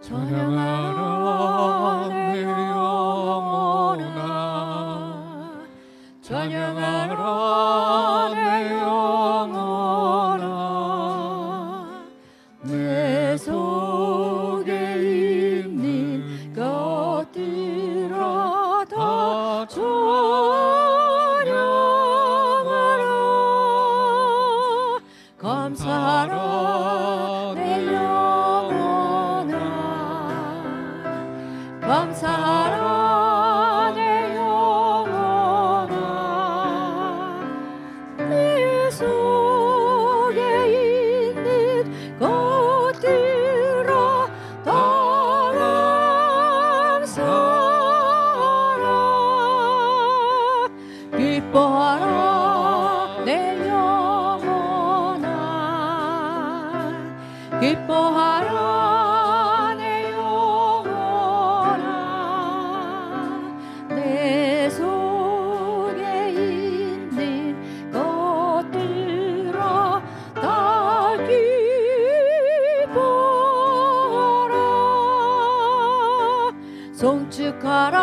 찬양하라 내 영혼아, 찬양하라 내 영혼아. 내 속에 있는 것들아 다 찬양하라. 감사하라 내 영혼아, 감사하라 내 영혼아. 내 속에 있는 것들아 다 감사하라. 기뻐하라 내 영혼아, 기뻐하라 내 영혼아. 내 속에 있는 것들아 다 기뻐하라. 송축하라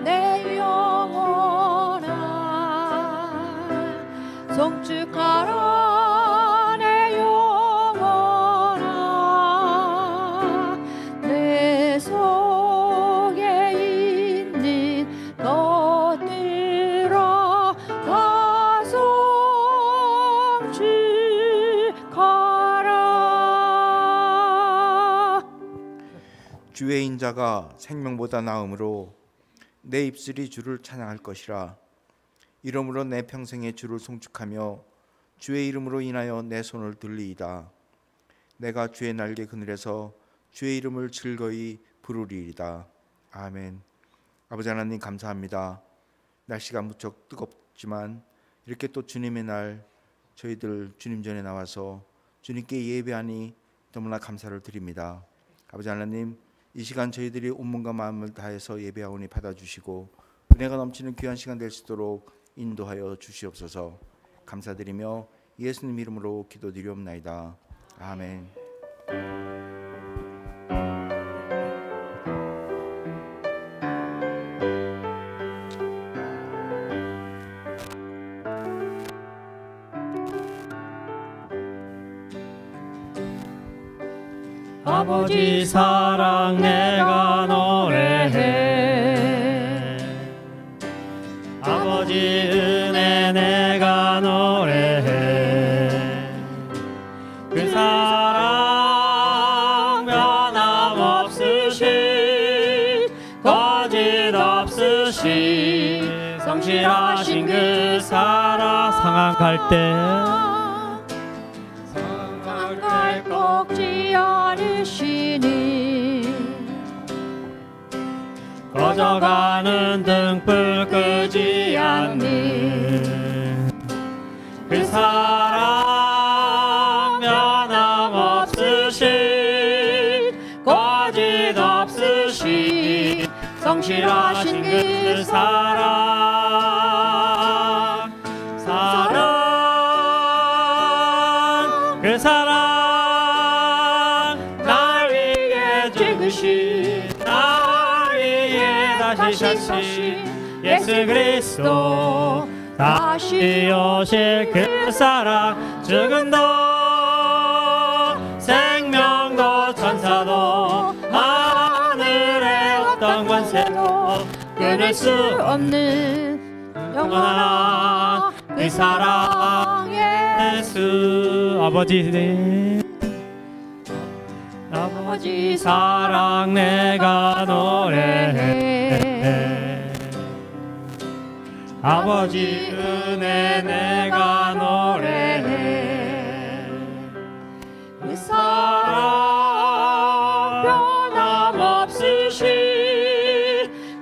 내 영혼아, 송축하라 내 영혼아. 내 속에 있는 것들아 다 송축하라. 주의 인자가 생명보다 나음으로 내 입술이 주를 찬양할 것이라. 이러므로 내 평생에 주를 송축하며 주의 이름으로 인하여 내 손을 들리이다. 내가 주의 날개 그늘에서 주의 이름을 즐거이 부르리이다. 아멘. 아버지 하나님 감사합니다. 날씨가 무척 뜨겁지만 이렇게 또 주님의 날 저희들 주님 전에 나와서 주님께 예배하니 너무나 감사를 드립니다. 아버지 하나님, 이 시간 저희들이 온 몸과 마음을 다해서 예배하오니 받아주시고 은혜가 넘치는 귀한 시간 될 수 있도록 인도하여 주시옵소서. 감사드리며 예수님 이름으로 기도드리옵나이다. 아멘. 아버지 사랑 내가 노래해, 아버지 은혜 내가 노래해. 그 사랑 변함없으신 거짓 없으신 성실하신 그 사랑. 상한 갈대 꺾지 않으시니 꺼져가는 등불 끄지 않는 그 사랑 변함없으신 거짓 없으신 성실하신 그 사랑. 사랑 그 사랑 날 위해 죽으신, 날 위해 다시 사신 예수 그리스도. 다시 오실 그 사랑. 죽음도 생명도 천사도 하늘의 어떤 권세도 끊을 수 없는 영원한 그 사랑 예수. 아버지 사랑 내가 노래해, 아버지 은혜 내가 노래해. 그 사랑 변함없으신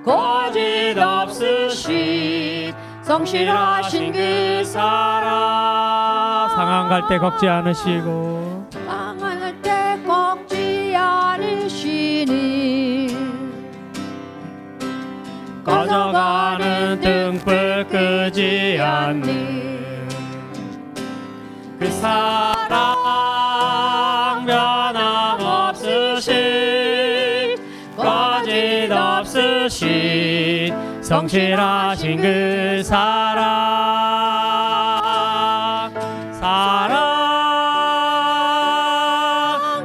거짓 없으신 성실하신 그 사랑. 상한 갈 때 걷지 않으시고, 상한 때 걷지 않으시니 꺼져가는 등불 끄지 않는 그 사랑 변함없으신 주신 성실하신 그 사랑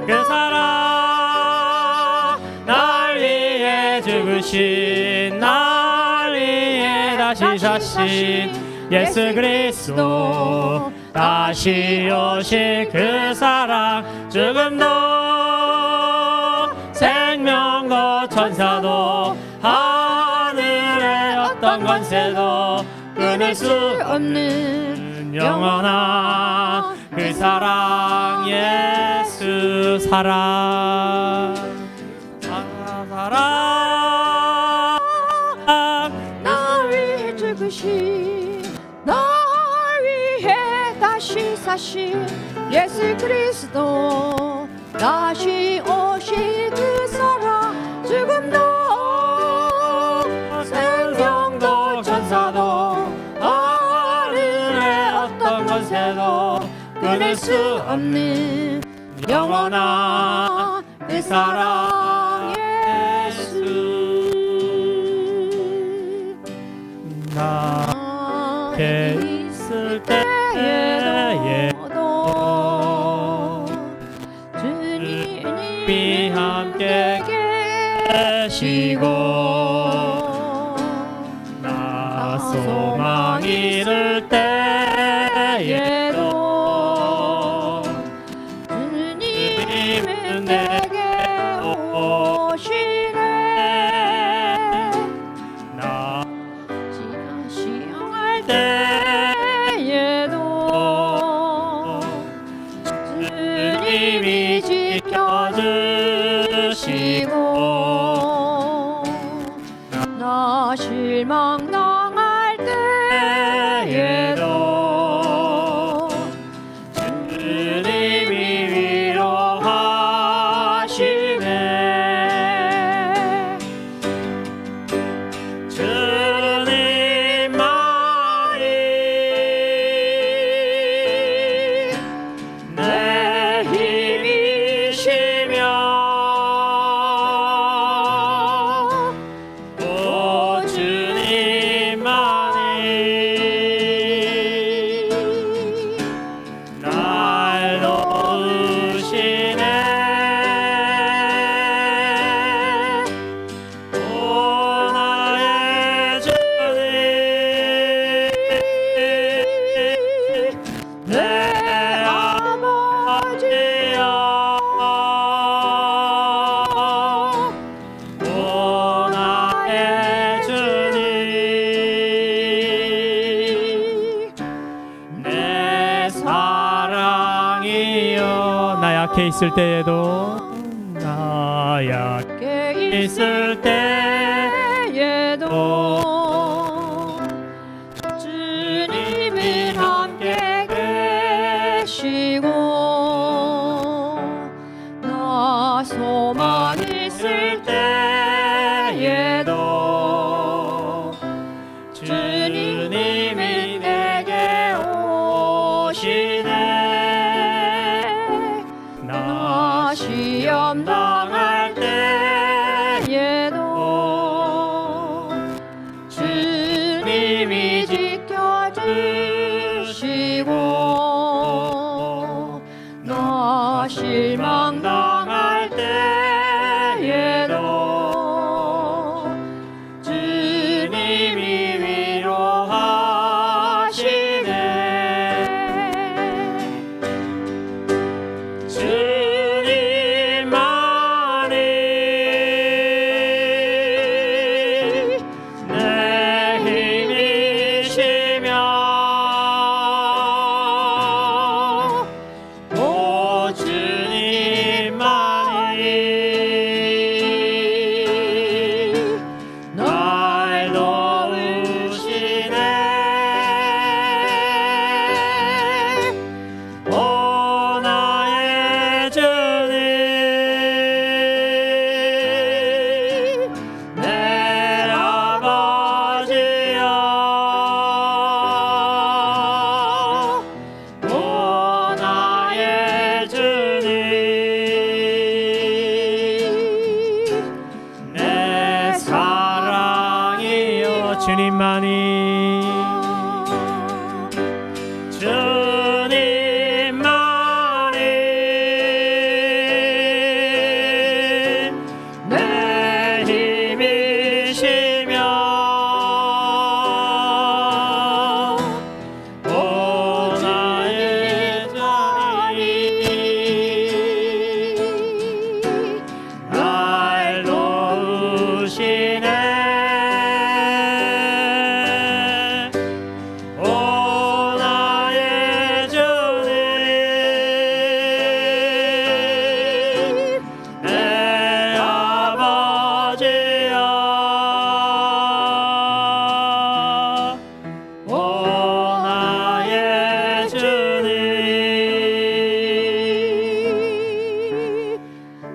그 사랑 날 위해 죽으신 날 위해 다시 사신 예수 그리스도 다시 오실 그 사랑 죽음도 생명도 천사도 하늘의 어떤 권세도 끊을 수 없는 영원한 그 사랑 예수 사랑 날 위해 죽으신 날 위해 다시 사신 예수 그리스도 다시 오실 그 사랑 죽음도 생명도 천사도 하늘의 어떤 권세도 끊을 수 없는 영원한 그 사랑 예수 나게 있을 때에도 주님이 함께 계시고 나 소망 잃을 때에도 주님은 내게 오시네 나 시험할 때에도 주님이 지켜주시고 나 실망당할 때에도 주님이 위로하시네 주님만이 내 힘이시며 오 주님만이 날 도우시네 오 나의 주님 내 아버지여 오 나의 주님 내 사랑이여 나 약해 있을 때에도 나 약해 있을 때에도 주님은 함께 계시고 나 소망 있을 때에도 주님이 내게 오시네 나 시험 당할 때에도 주님이 지켜주시고 나 실망당할 때에도 주님이 위로하시네 주님만이 내 힘이시며 오 주님만이 주님만이 내 힘이시며 오 나의 자리 날 도우시네 오 나의 주님 내 아버지여 오 나의 주님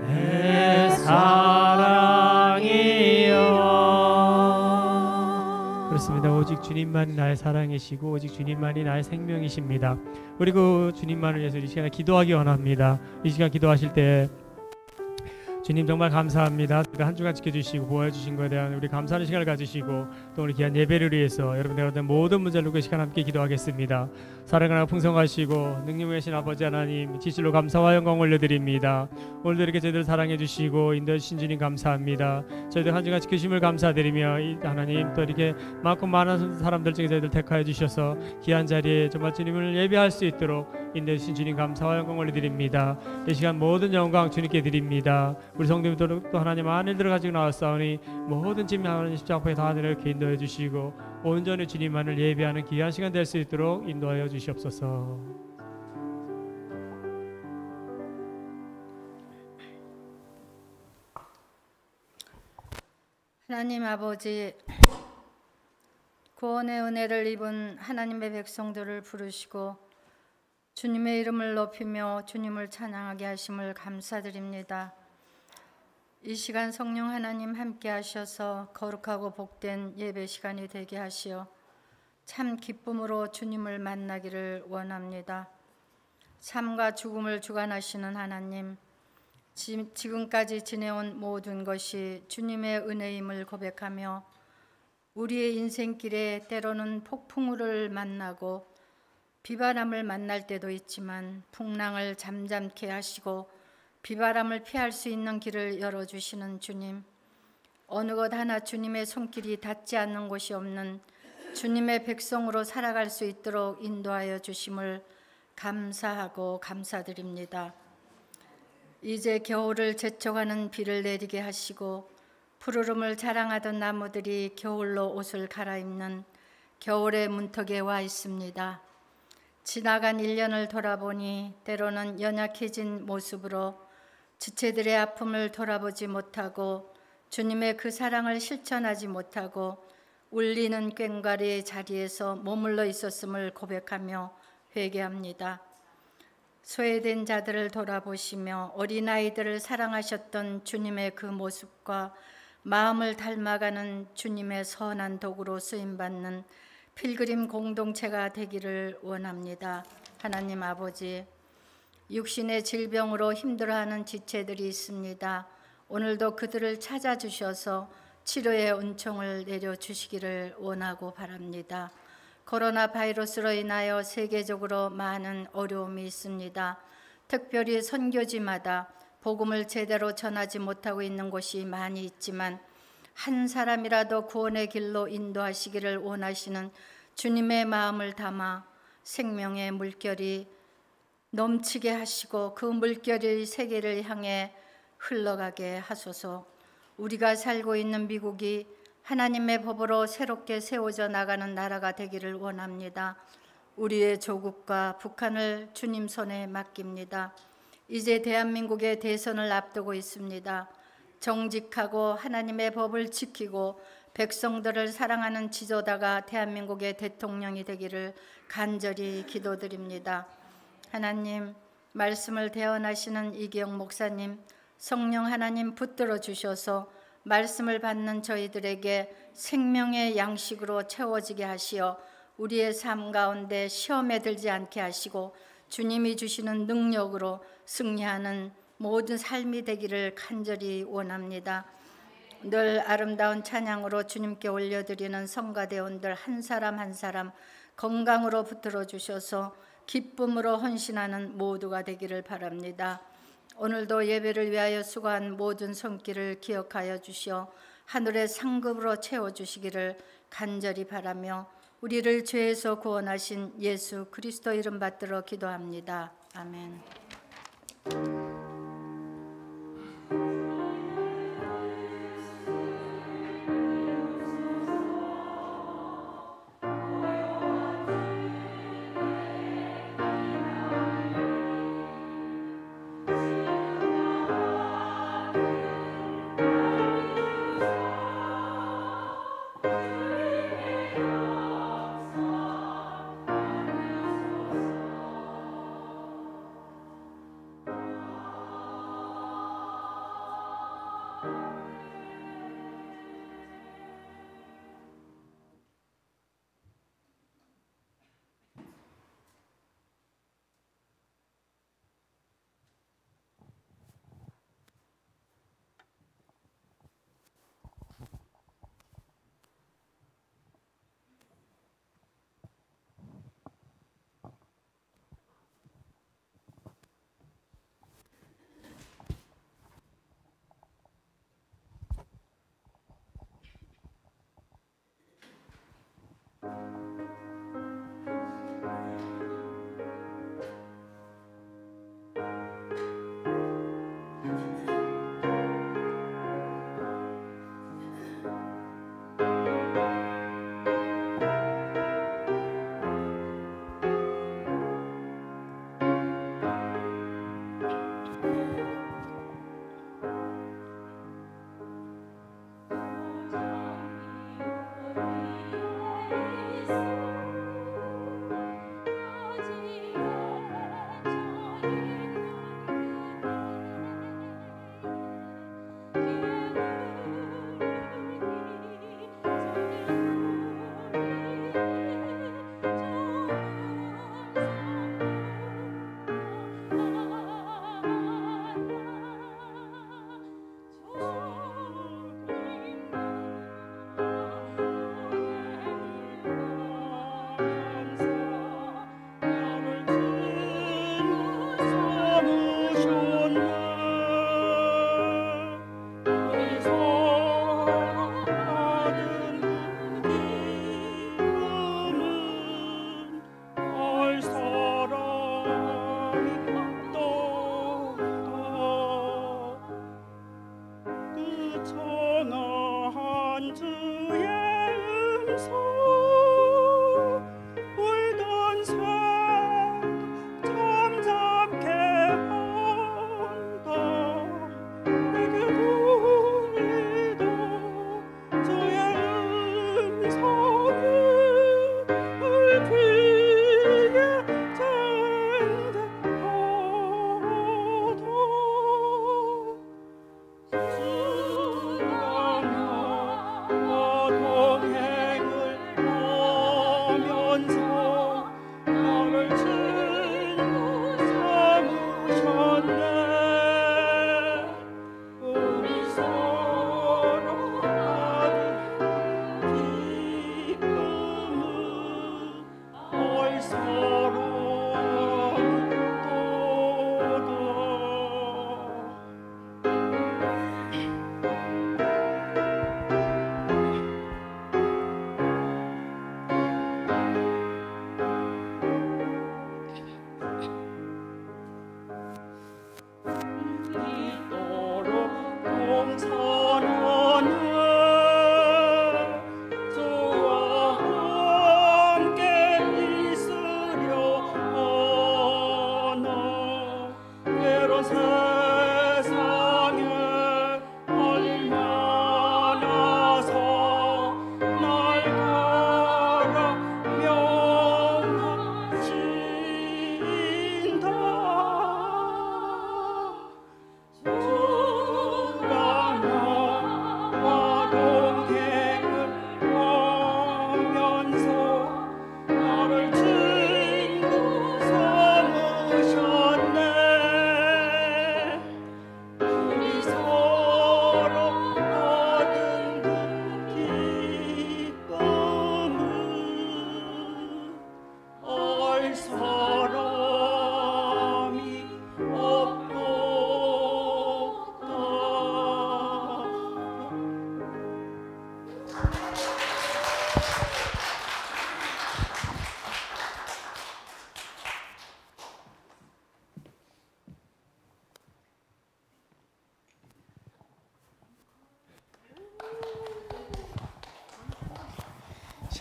내 사랑이여. 그렇습니다. 오직 주님만이 나의 사랑이시고 오직 주님만이 나의 생명이십니다. 그리고 주님만을 위해서 이 시간에 기도하기 원합니다. 이 시간 기도하실 때 주님 정말 감사합니다. 한 주간 지켜주시고 보호해 주신 것에 대한 우리 감사하는 시간을 가지시고 또 우리 귀한 예배를 위해서 여러분들과 어떤 모든 문제를 놓고 이 시간 함께 기도하겠습니다. 사랑하나 풍성하시고 능력이 계신 아버지 하나님 진실로 감사와 영광 올려드립니다. 오늘도 이렇게 저희들 사랑해 주시고 인도해 주신 주님 감사합니다. 저희들 한 주간 지켜주심을 감사드리며 이 하나님 또 이렇게 많고 많은 사람들 중에 저희들 택하여 주셔서 귀한 자리에 정말 주님을 예배할 수 있도록 인도해 주신 주님 감사와 영광 올려드립니다. 이 시간 모든 영광 주님께 드립니다. 우리 성도님들 또 하나님 안일들을 가지고 나왔사오니 모든 짐 하나님 십자가에 다 이렇게 인도해 주시고 온전히 주님만을 예배하는 귀한 시간 될 수 있도록 인도하여 주시옵소서. 하나님 아버지, 구원의 은혜를 입은 하나님의 백성들을 부르시고 주님의 이름을 높이며 주님을 찬양하게 하심을 감사드립니다. 이 시간 성령 하나님 함께 하셔서 거룩하고 복된 예배 시간이 되게 하시어 참 기쁨으로 주님을 만나기를 원합니다. 삶과 죽음을 주관하시는 하나님, 지금까지 지내온 모든 것이 주님의 은혜임을 고백하며 우리의 인생길에 때로는 폭풍우를 만나고 비바람을 만날 때도 있지만 풍랑을 잠잠케 하시고 비바람을 피할 수 있는 길을 열어주시는 주님, 어느 것 하나 주님의 손길이 닿지 않는 곳이 없는 주님의 백성으로 살아갈 수 있도록 인도하여 주심을 감사하고 감사드립니다. 이제 겨울을 재촉하는 비를 내리게 하시고 푸르름을 자랑하던 나무들이 겨울로 옷을 갈아입는 겨울의 문턱에 와 있습니다. 지나간 1년을 돌아보니 때로는 연약해진 모습으로 지체들의 아픔을 돌아보지 못하고 주님의 그 사랑을 실천하지 못하고 울리는 꽹과리의 자리에서 머물러 있었음을 고백하며 회개합니다. 소외된 자들을 돌아보시며 어린아이들을 사랑하셨던 주님의 그 모습과 마음을 닮아가는 주님의 선한 도구로 쓰임받는 필그림 공동체가 되기를 원합니다. 하나님 아버지, 육신의 질병으로 힘들어하는 지체들이 있습니다. 오늘도 그들을 찾아주셔서 치료의 은총을 내려주시기를 원하고 바랍니다. 코로나 바이러스로 인하여 세계적으로 많은 어려움이 있습니다. 특별히 선교지마다 복음을 제대로 전하지 못하고 있는 곳이 많이 있지만 한 사람이라도 구원의 길로 인도하시기를 원하시는 주님의 마음을 담아 생명의 물결이 넘치게 하시고 그 물결이 세계를 향해 흘러가게 하소서. 우리가 살고 있는 미국이 하나님의 법으로 새롭게 세워져 나가는 나라가 되기를 원합니다. 우리의 조국과 북한을 주님 손에 맡깁니다. 이제 대한민국의 대선을 앞두고 있습니다. 정직하고 하나님의 법을 지키고 백성들을 사랑하는 지도자가 대한민국의 대통령이 되기를 간절히 기도드립니다. 하나님, 말씀을 대언하시는 이기영 목사님, 성령 하나님 붙들어 주셔서 말씀을 받는 저희들에게 생명의 양식으로 채워지게 하시어 우리의 삶 가운데 시험에 들지 않게 하시고 주님이 주시는 능력으로 승리하는 모든 삶이 되기를 간절히 원합니다. 늘 아름다운 찬양으로 주님께 올려드리는 성가대원들 한 사람 한 사람 건강으로 붙들어 주셔서 기쁨으로 헌신하는 모두가 되기를 바랍니다. 오늘도 예배를 위하여 수고한 모든 손길을 기억하여 주시어 하늘의 상급으로 채워주시기를 간절히 바라며 우리를 죄에서 구원하신 예수 그리스도 이름 받들어 기도합니다. 아멘.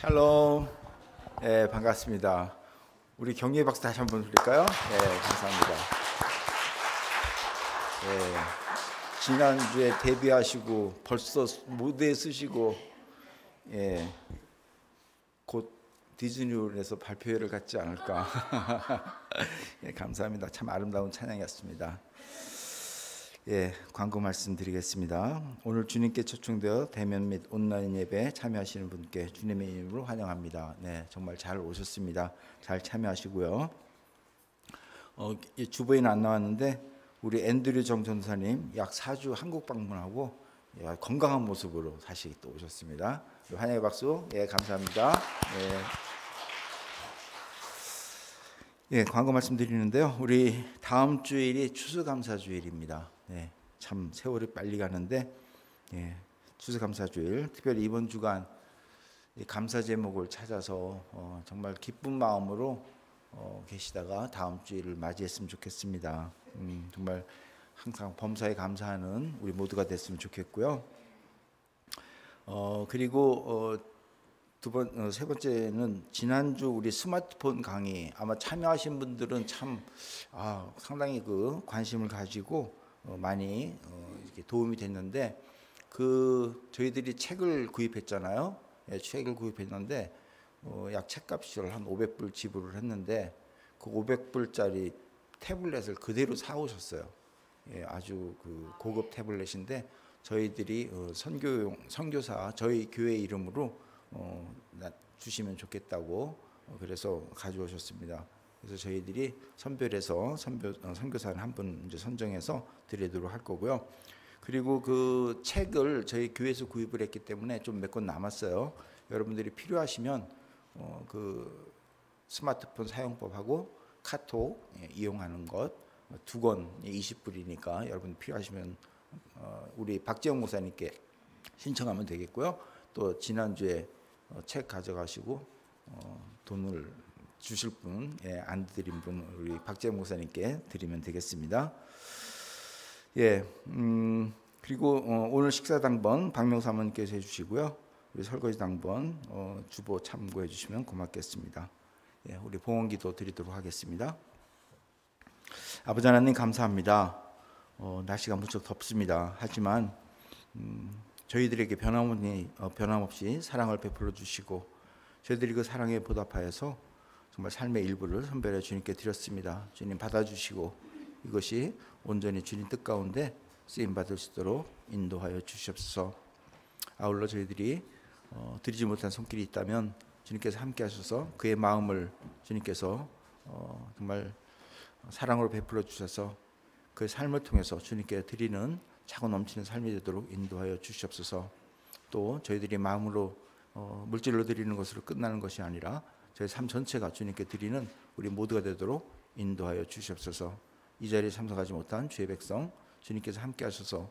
샬롬. 예, 반갑습니다. 우리 격려의 박수 다시 한번 드릴까요? 예, 감사합니다. 예, 지난주에 데뷔하시고 벌써 무대에 쓰시고, 예, 곧 디즈니월드에서 발표회를 갖지 않을까. 예, 감사합니다. 참 아름다운 찬양이었습니다. 예, 광고 말씀드리겠습니다. 오늘 주님께 초청되어 대면 및 온라인 예배에 참여하시는 분께 주님의 이름으로 환영합니다. 네, 정말 잘 오셨습니다. 잘 참여하시고요. 주보에는 안 나왔는데 우리 앤드류 정 전사님 약 4주 한국 방문하고 건강한 모습으로 다시 또 오셨습니다. 환영의 박수. 예, 감사합니다. 예, 광고 말씀드리는데요. 우리 다음 주일이 추수감사주일입니다. 네, 참 세월이 빨리 가는데, 예, 추수감사주일 특별히 이번 주간 감사 제목을 찾아서 정말 기쁜 마음으로 계시다가 다음 주일을 맞이했으면 좋겠습니다. 정말 항상 범사에 감사하는 우리 모두가 됐으면 좋겠고요. 그리고 세 번째는 지난주 우리 스마트폰 강의 아마 참여하신 분들은 참 상당히 그 관심을 가지고 많이 이렇게 도움이 됐는데 저희들이 책을 구입했잖아요. 예, 책을 구입했는데 약 책값이 한 500불 지불을 했는데 그 500불짜리 태블릿을 그대로 사오셨어요. 예, 아주 그 고급 태블릿인데 저희들이 선교사 저희 교회 이름으로 주시면 좋겠다고 그래서 가져오셨습니다. 그래서 저희들이 선별해서 선교사는 한 분 이제 선정해서 드리도록 할 거고요. 그리고 그 책을 저희 교회에서 구입을 했기 때문에 좀 몇 권 남았어요. 여러분들이 필요하시면 그 스마트폰 사용법하고 카톡 이용하는 것 2권 20불이니까 여러분 필요하시면 우리 박재영 목사님께 신청하면 되겠고요. 또 지난주에 책 가져가시고 돈을 주실 분, 안 드린 분 우리 박재영 목사님께 드리면 되겠습니다. 예, 그리고 오늘 식사 당번 박명수 사모님께서 해주시고요. 우리 설거지 당번 주보 참고해 주시면 고맙겠습니다. 예, 우리 봉헌기도 드리도록 하겠습니다. 아버지 하나님 감사합니다. 날씨가 무척 덥습니다. 하지만 저희들에게 변함없이 사랑을 베풀어 주시고 저희들이 그 사랑에 보답하여서 정말 삶의 일부를 선별해 주님께 드렸습니다. 주님 받아주시고 이것이 온전히 주님 뜻 가운데 쓰임 받을 수 있도록 인도하여 주시옵소서. 아울러 저희들이 드리지 못한 손길이 있다면 주님께서 함께 하셔서 그의 마음을 주님께서 정말 사랑으로 베풀어 주셔서 그 삶을 통해서 주님께 드리는 차고 넘치는 삶이 되도록 인도하여 주시옵소서. 또 저희들이 마음으로 물질로 드리는 것으로 끝나는 것이 아니라 저희 삶 전체가 주님께 드리는 우리 모두가 되도록 인도하여 주시옵소서. 이 자리에 참석하지 못한 주의 백성 주님께서 함께 하셔서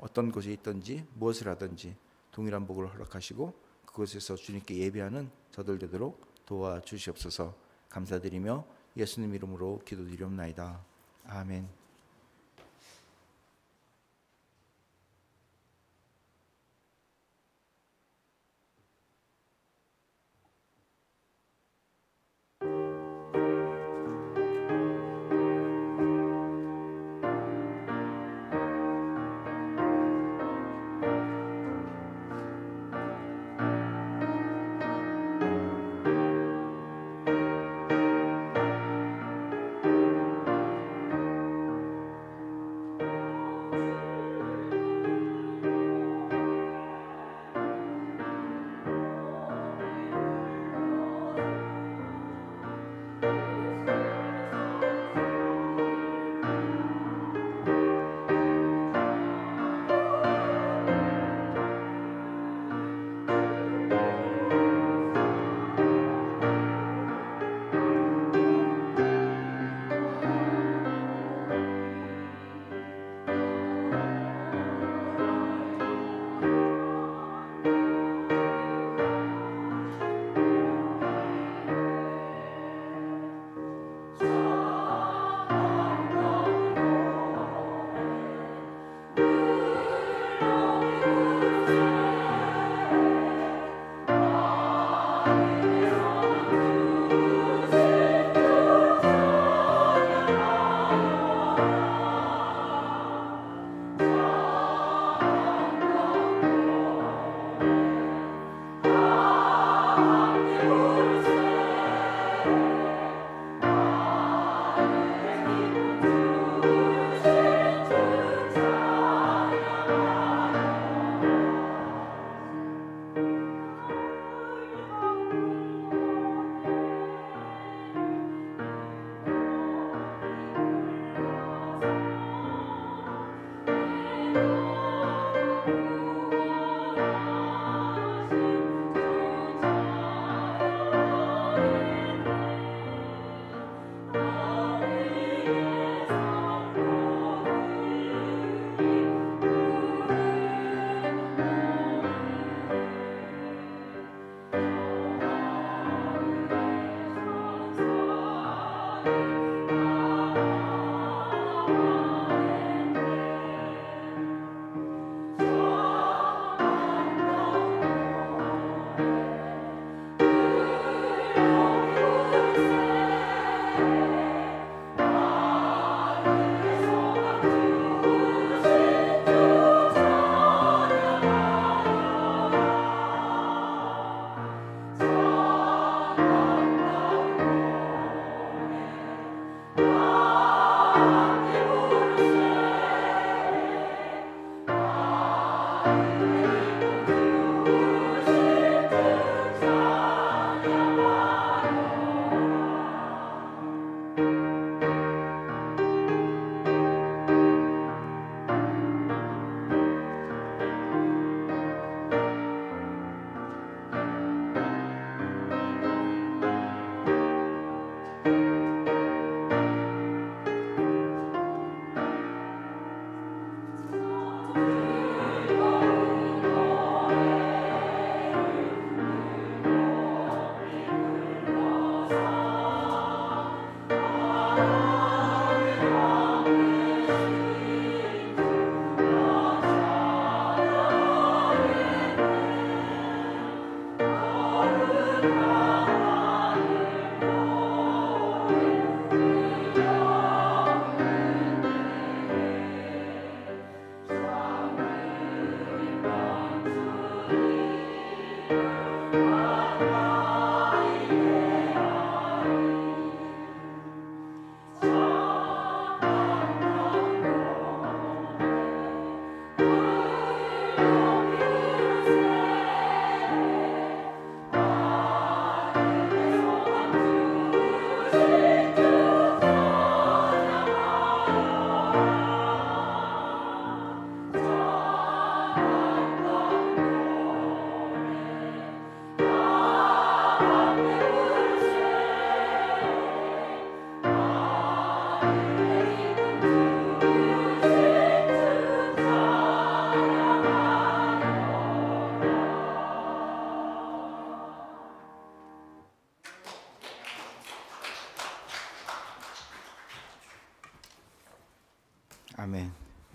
어떤 곳에 있든지 무엇을 하든지 동일한 복을 허락하시고 그곳에서 주님께 예배하는 저들 되도록 도와주시옵소서. 감사드리며 예수님 이름으로 기도드리옵나이다. 아멘.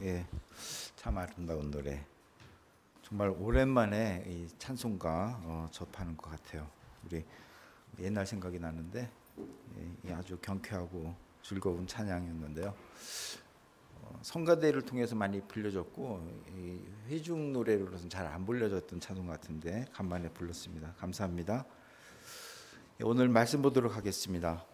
예, 참 아름다운 노래. 정말 오랜만에 이 찬송가 접하는 것 같아요. 우리 옛날 생각이 나는데 아주 경쾌하고 즐거운 찬양이었는데요. 성가대를 통해서 많이 불려졌고 회중 노래로서는 잘 안 불려졌던 찬송 같은데 간만에 불렀습니다. 감사합니다. 오늘 말씀 보도록 하겠습니다.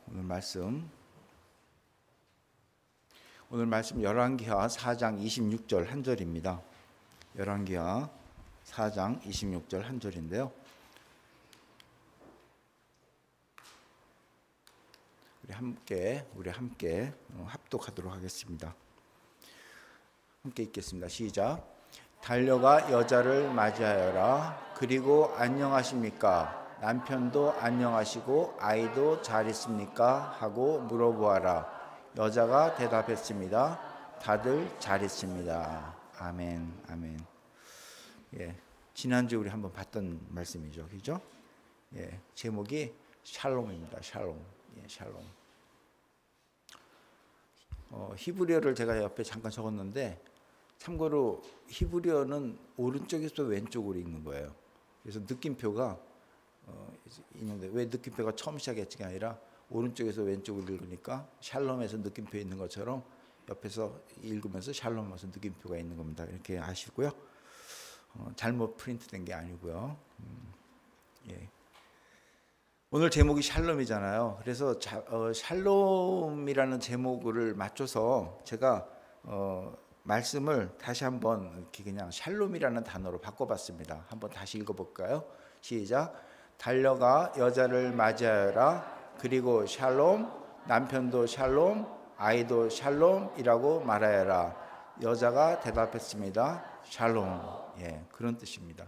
오늘 말씀 열왕기하 4장 26절 한 절입니다. 열왕기하 4장 26절 한 절인데요. 우리 함께 합독하도록 하겠습니다. 함께 읽겠습니다. 시작. 달려가 여자를 맞이하여라. 그리고 안녕하십니까? 남편도 안녕하시고 아이도 잘 있습니까? 하고 물어보아라. 여자가 대답했습니다. 다들 잘 있습니다. 아멘, 아멘. 예, 지난주 우리 한번 봤던 말씀이죠, 그죠? 예, 제목이 샬롬입니다. 샬롬, 예, 샬롬. 히브리어를 제가 옆에 잠깐 적었는데, 참고로 히브리어는 오른쪽에서 왼쪽으로 읽는 거예요. 그래서 느낌표가 있는데 왜 느낌표가 처음 시작했지가 아니라 오른쪽에서 왼쪽으로 읽으니까 샬롬에서 느낌표 있는 것처럼 옆에서 읽으면서 샬롬에서 느낌표가 있는 겁니다. 이렇게 아시고요. 잘못 프린트된 게 아니고요. 예. 오늘 제목이 샬롬이잖아요. 그래서 샬롬이라는 제목을 맞춰서 제가 말씀을 다시 한번 이렇게 그냥 샬롬이라는 단어로 바꿔봤습니다. 한번 다시 읽어볼까요? 시작. 달려가 여자를 맞이하여라. 그리고 샬롬, 남편도 샬롬, 아이도 샬롬이라고 말하여라. 여자가 대답했습니다. 샬롬. 예, 그런 뜻입니다.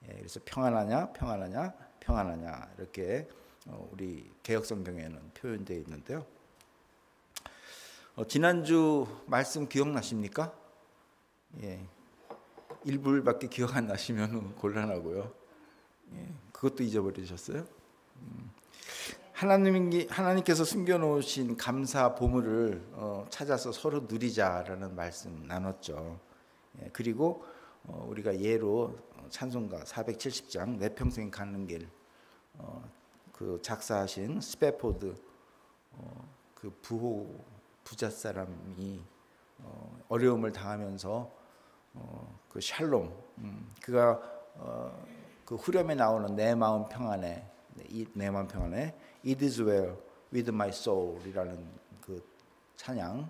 예, 그래서 평안하냐, 평안하냐, 평안하냐 이렇게 우리 개역성경에는 표현되어 있는데요. 지난주 말씀 기억나십니까? 예, 일부일밖에 기억 안 나시면 곤란하고요. 예, 그것도 잊어버리셨어요? 하나님께서 숨겨놓으신 감사 보물을 찾아서 서로 누리자라는 말씀 나눴죠. 예, 그리고 우리가 예로 찬송가 470장 내 평생 가는 길 그 작사하신 스페포드 그 부자 사람이 어려움을 당하면서 그 샬롬 그가 그 후렴에 나오는 내 마음 평안해 It is well with my soul이라는 그 찬양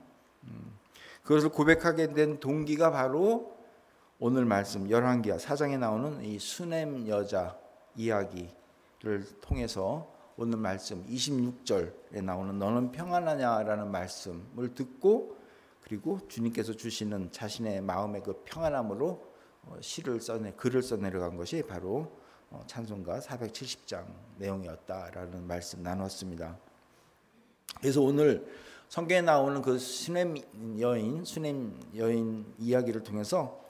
그것을 고백하게 된 동기가 바로 오늘 말씀 열왕기하 4장에 나오는 이 수넴 여자 이야기를 통해서 오늘 말씀 26절에 나오는 너는 평안하냐라는 말씀을 듣고 그리고 주님께서 주시는 자신의 마음의 그 평안함으로 글을 써내려간 것이 바로 찬송가 470장 내용이었다라는 말씀 나눴습니다. 그래서 오늘 성경에 나오는 그 수넴 여인 이야기를 통해서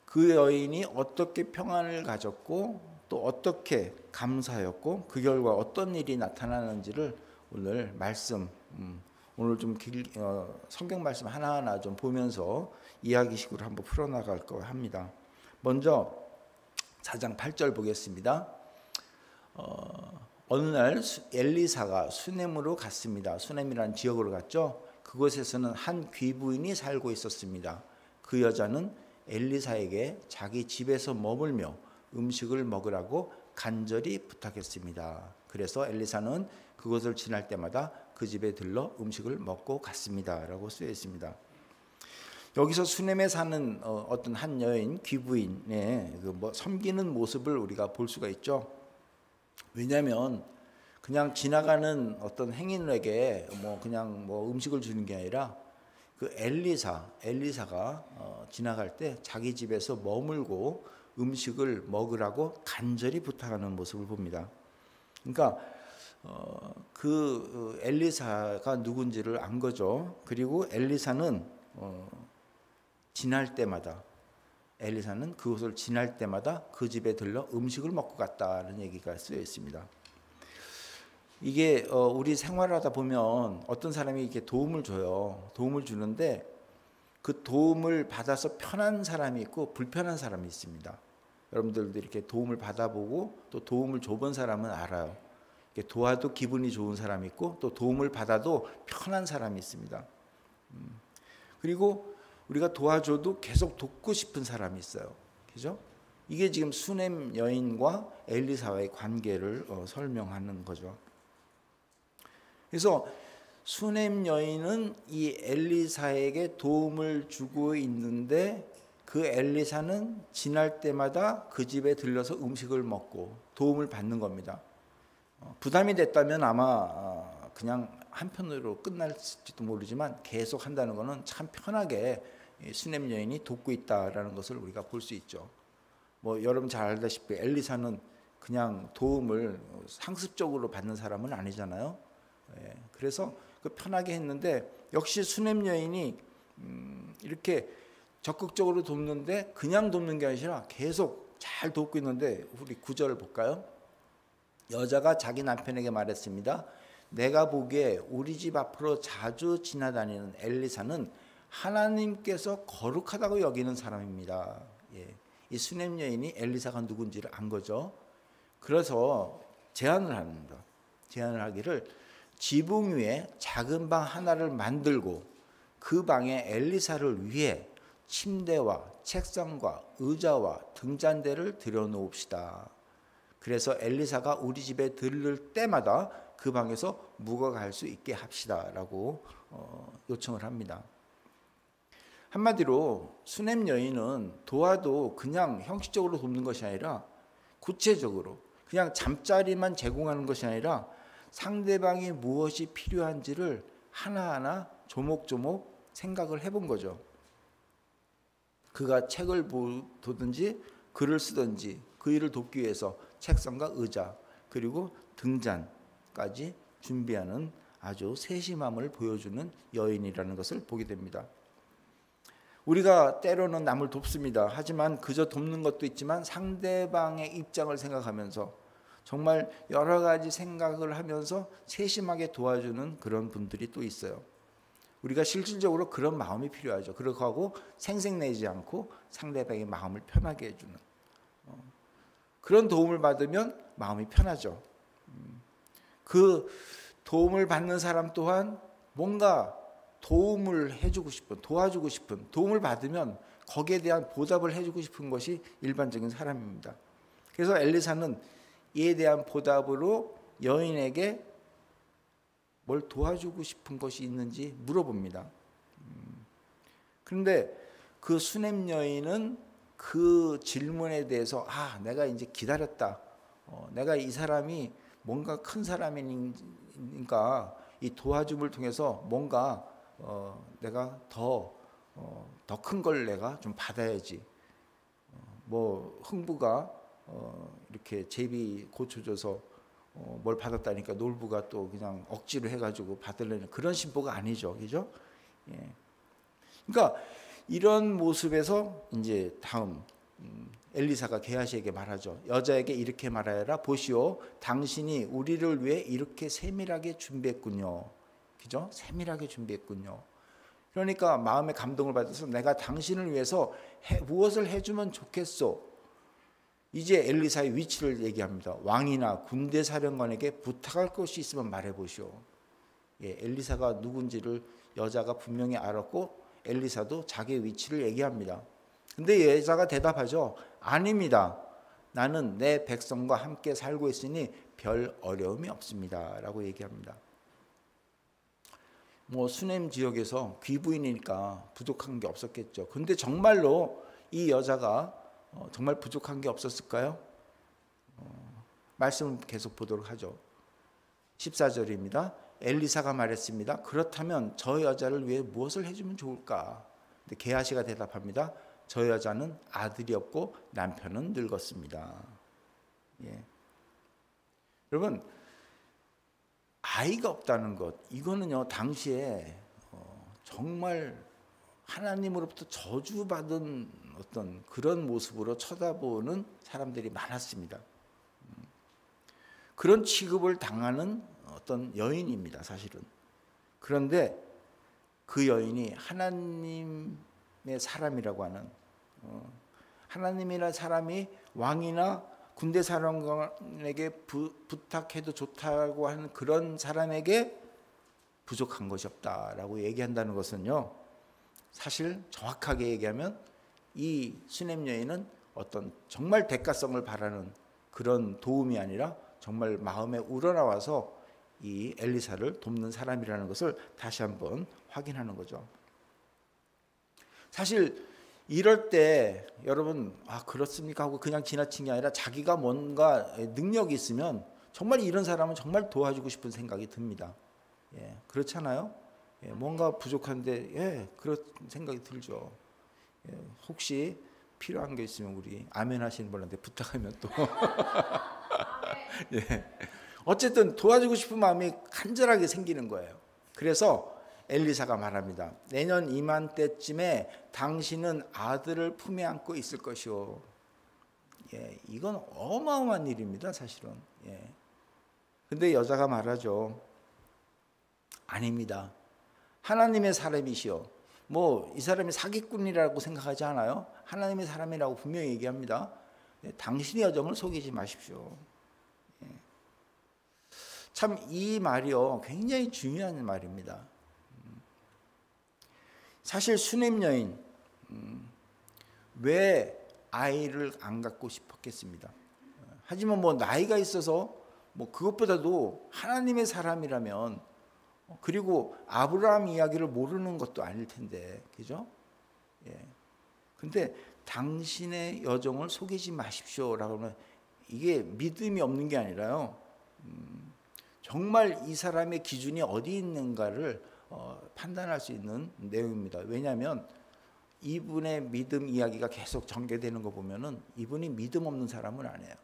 그 여인이 어떻게 평안을 가졌고 또 어떻게 감사하였고 그 결과 어떤 일이 나타나는지를 오늘 오늘 좀 성경 말씀 하나하나 좀 보면서 이야기식으로 한번 풀어나갈까 합니다. 먼저 4장 8절 보겠습니다. 어느 날 엘리사가 수넴으로 갔습니다. 수넴이라는 지역으로 갔죠. 그곳에서는 한 귀부인이 살고 있었습니다. 그 여자는 엘리사에게 자기 집에서 머물며 음식을 먹으라고 간절히 부탁했습니다. 그래서 엘리사는 그곳을 지날 때마다 그 집에 들러 음식을 먹고 갔습니다. 라고 쓰여 있습니다. 여기서 수넴에 사는 어떤 한 여인 귀부인의 섬기는 모습을 우리가 볼 수가 있죠. 왜냐하면 그냥 지나가는 어떤 행인에게 그냥 음식을 주는 게 아니라 그 엘리사가 지나갈 때 자기 집에서 머물고 음식을 먹으라고 간절히 부탁하는 모습을 봅니다. 그러니까 그 엘리사가 누군지를 안 거죠. 그리고 엘리사는 그곳을 지날 때마다 그 집에 들러 음식을 먹고 갔다는 얘기가 쓰여 있습니다. 이게 우리 생활하다 보면 어떤 사람이 이렇게 도움을 줘요. 도움을 주는데 그 도움을 받아서 편한 사람이 있고 불편한 사람이 있습니다. 여러분들도 이렇게 도움을 받아보고 또 도움을 줘본 사람은 알아요. 이렇게 도와도 기분이 좋은 사람이 있고 또 도움을 받아도 편한 사람이 있습니다. 그리고 우리가 도와줘도 계속 돕고 싶은 사람이 있어요. 그죠? 이게 지금 수넴 여인과 엘리사와의 관계를 설명하는 거죠. 그래서 수넴 여인은 이 엘리사에게 도움을 주고 있는데 그 엘리사는 지날 때마다 그 집에 들러서 음식을 먹고 도움을 받는 겁니다. 부담이 됐다면 아마 그냥 한편으로 끝날지도 모르지만 계속 한다는 것은 참 편하게 수넴 여인이 돕고 있다라는 것을 우리가 볼 수 있죠. 뭐 여러분 잘 알다시피 엘리사는 그냥 도움을 상습적으로 받는 사람은 아니잖아요. 그래서 그 편하게 했는데 역시 수넴 여인이 이렇게 적극적으로 돕는데 그냥 돕는 게 아니라 계속 잘 돕고 있는데 우리 9절을 볼까요? 여자가 자기 남편에게 말했습니다. 내가 보기에 우리 집 앞으로 자주 지나다니는 엘리사는 하나님께서 거룩하다고 여기는 사람입니다. 이 수넴 여인이 엘리사가 누군지를 안 거죠. 그래서 제안을 합니다. 제안을 하기를 지붕 위에 작은 방 하나를 만들고 그 방에 엘리사를 위해 침대와 책상과 의자와 등잔대를 들여놓읍시다. 그래서 엘리사가 우리 집에 들를 때마다 그 방에서 묵어갈 수 있게 합시다라고 요청을 합니다. 한마디로 수넴 여인은 도와도 그냥 형식적으로 돕는 것이 아니라 구체적으로 그냥 잠자리만 제공하는 것이 아니라 상대방이 무엇이 필요한지를 하나하나 조목조목 생각을 해본 거죠. 그가 책을 보든지 글을 쓰든지 그 일을 돕기 위해서 책상과 의자 그리고 등잔까지 준비하는 아주 세심함을 보여주는 여인이라는 것을 보게 됩니다. 우리가 때로는 남을 돕습니다. 하지만 그저 돕는 것도 있지만 상대방의 입장을 생각하면서 정말 여러 가지 생각을 하면서 세심하게 도와주는 그런 분들이 또 있어요. 우리가 실질적으로 그런 마음이 필요하죠. 그렇게 하고 생색내지 않고 상대방의 마음을 편하게 해주는 그런 도움을 받으면 마음이 편하죠. 그 도움을 받는 사람 또한 뭔가 도움을 해주고 싶은, 도와주고 싶은, 도움을 받으면 거기에 대한 보답을 해주고 싶은 것이 일반적인 사람입니다. 그래서 엘리사는 이에 대한 보답으로 여인에게 뭘 도와주고 싶은 것이 있는지 물어봅니다. 그런데 그 수넴 여인은 그 질문에 대해서 내가 이제 기다렸다. 내가 이 사람이 뭔가 큰 사람이니까 이 도와줌을 통해서 뭔가 내가 더 큰 걸 내가 좀 받아야지. 뭐 흥부가 이렇게 제비 고쳐줘서 뭘 받았다니까 놀부가 또 그냥 억지로 해가지고 받으려는 그런 심보가 아니죠, 그죠? 그러니까 이런 모습에서 이제 다음 엘리사가 게하시에게 말하죠. 여자에게 이렇게 말하여라. 보시오, 당신이 우리를 위해 이렇게 세밀하게 준비했군요. 그죠? 세밀하게 준비했군요. 그러니까 마음의 감동을 받아서 내가 당신을 위해서 무엇을 해주면 좋겠소. 이제 엘리사의 위치를 얘기합니다. 왕이나 군대 사령관에게 부탁할 것이 있으면 말해보시오. 엘리사가 누군지를 여자가 분명히 알았고 엘리사도 자기의 위치를 얘기합니다. 근데 여자가 대답하죠. 아닙니다. 나는 내 백성과 함께 살고 있으니 별 어려움이 없습니다. 라고 얘기합니다. 뭐 수넴 지역에서 귀부인이니까 부족한 게 없었겠죠. 근데 정말로 이 여자가 정말 부족한 게 없었을까요? 말씀을 계속 보도록 하죠. 14절입니다. 엘리사가 말했습니다. 그렇다면 저 여자를 위해 무엇을 해주면 좋을까? 근데 게하시가 대답합니다. 저 여자는 아들이 없고 남편은 늙었습니다. 여러분, 아이가 없다는 것, 이거는요 당시에 정말 하나님으로부터 저주받은 어떤 그런 모습으로 쳐다보는 사람들이 많았습니다. 그런 취급을 당하는 어떤 여인입니다, 사실은. 그런데 그 여인이 하나님 사람이라고 하는 하나님이나 사람이 왕이나 군대 사령관에게 부탁해도 좋다고 하는 그런 사람에게 부족한 것이 없다라고 얘기한다는 것은요, 사실 정확하게 얘기하면 이 수넴 여인은 어떤 정말 대가성을 바라는 그런 도움이 아니라 정말 마음에 우러나와서 이 엘리사를 돕는 사람이라는 것을 다시 한번 확인하는 거죠. 사실 이럴 때 여러분 그렇습니까 하고 그냥 지나친 게 아니라 자기가 뭔가 능력이 있으면 정말 이런 사람은 정말 도와주고 싶은 생각이 듭니다. 그렇잖아요. 뭔가 부족한데 그런 생각이 들죠. 혹시 필요한 게 있으면 우리 아멘 하시는 분한테 부탁하면 또 어쨌든 도와주고 싶은 마음이 간절하게 생기는 거예요. 그래서 엘리사가 말합니다. 내년 이맘때쯤에 당신은 아들을 품에 안고 있을 것이오. 이건 어마어마한 일입니다, 사실은. 근데 여자가 말하죠. 아닙니다. 하나님의 사람이시오. 이 사람이 사기꾼이라고 생각하지 않아요? 하나님의 사람이라고 분명히 얘기합니다. 당신의 여정을 속이지 마십시오. 참 이 말이요, 굉장히 중요한 말입니다. 사실 수넴 여인 왜 아이를 안 갖고 싶었겠습니다. 하지만 나이가 있어서 그것보다도 하나님의 사람이라면, 그리고 아브라함 이야기를 모르는 것도 아닐 텐데, 그죠? 근데 당신의 여정을 속이지 마십시오라고 하면 이게 믿음이 없는 게 아니라요, 정말 이 사람의 기준이 어디 있는가를 판단할 수 있는 내용입니다. 왜냐하면 이분의 믿음 이야기가 계속 전개되는 거 보면은 이분이 믿음 없는 사람은 아니에요.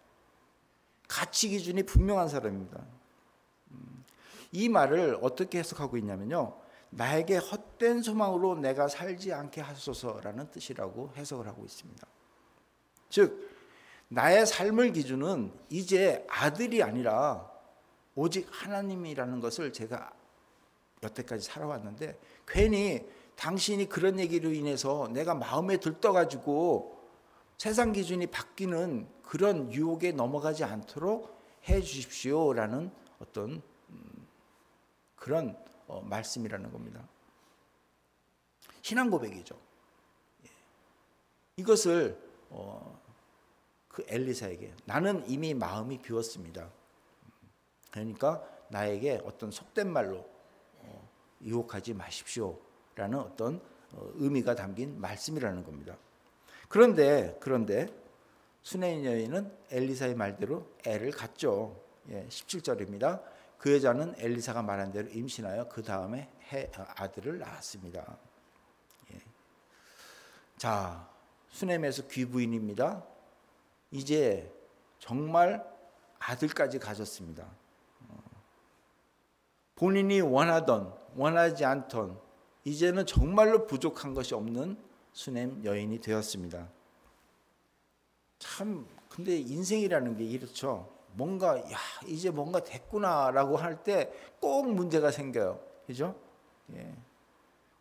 가치 기준이 분명한 사람입니다. 이 말을 어떻게 해석하고 있냐면요, 나에게 헛된 소망으로 내가 살지 않게 하소서라는 뜻이라고 해석을 하고 있습니다. 즉 나의 삶의 기준은 이제 아들이 아니라 오직 하나님이라는 것을 제가 여태까지 살아왔는데, 괜히 당신이 그런 얘기로 인해서 내가 마음에 들떠가지고 세상 기준이 바뀌는 그런 유혹에 넘어가지 않도록 해 주십시오라는 어떤 그런 말씀이라는 겁니다. 신앙 고백이죠. 이것을 그 엘리사에게, 나는 이미 마음이 비웠습니다. 그러니까 나에게 어떤 속된 말로 유혹하지 마십시오라는 어떤 의미가 담긴 말씀이라는 겁니다. 그런데 수넴 여인은 엘리사의 말대로 애를 갖죠. 17절입니다. 그 여자는 엘리사가 말한 대로 임신하여 그 다음에 아들을 낳았습니다. 자, 수넴에서 귀부인입니다. 이제 정말 아들까지 가졌습니다. 본인이 원하지 않던, 이제는 정말로 부족한 것이 없는 수넴 여인이 되었습니다. 참 근데 인생이라는 게 이렇죠. 이제 뭔가 됐구나라고 할 때 꼭 문제가 생겨요. 그죠?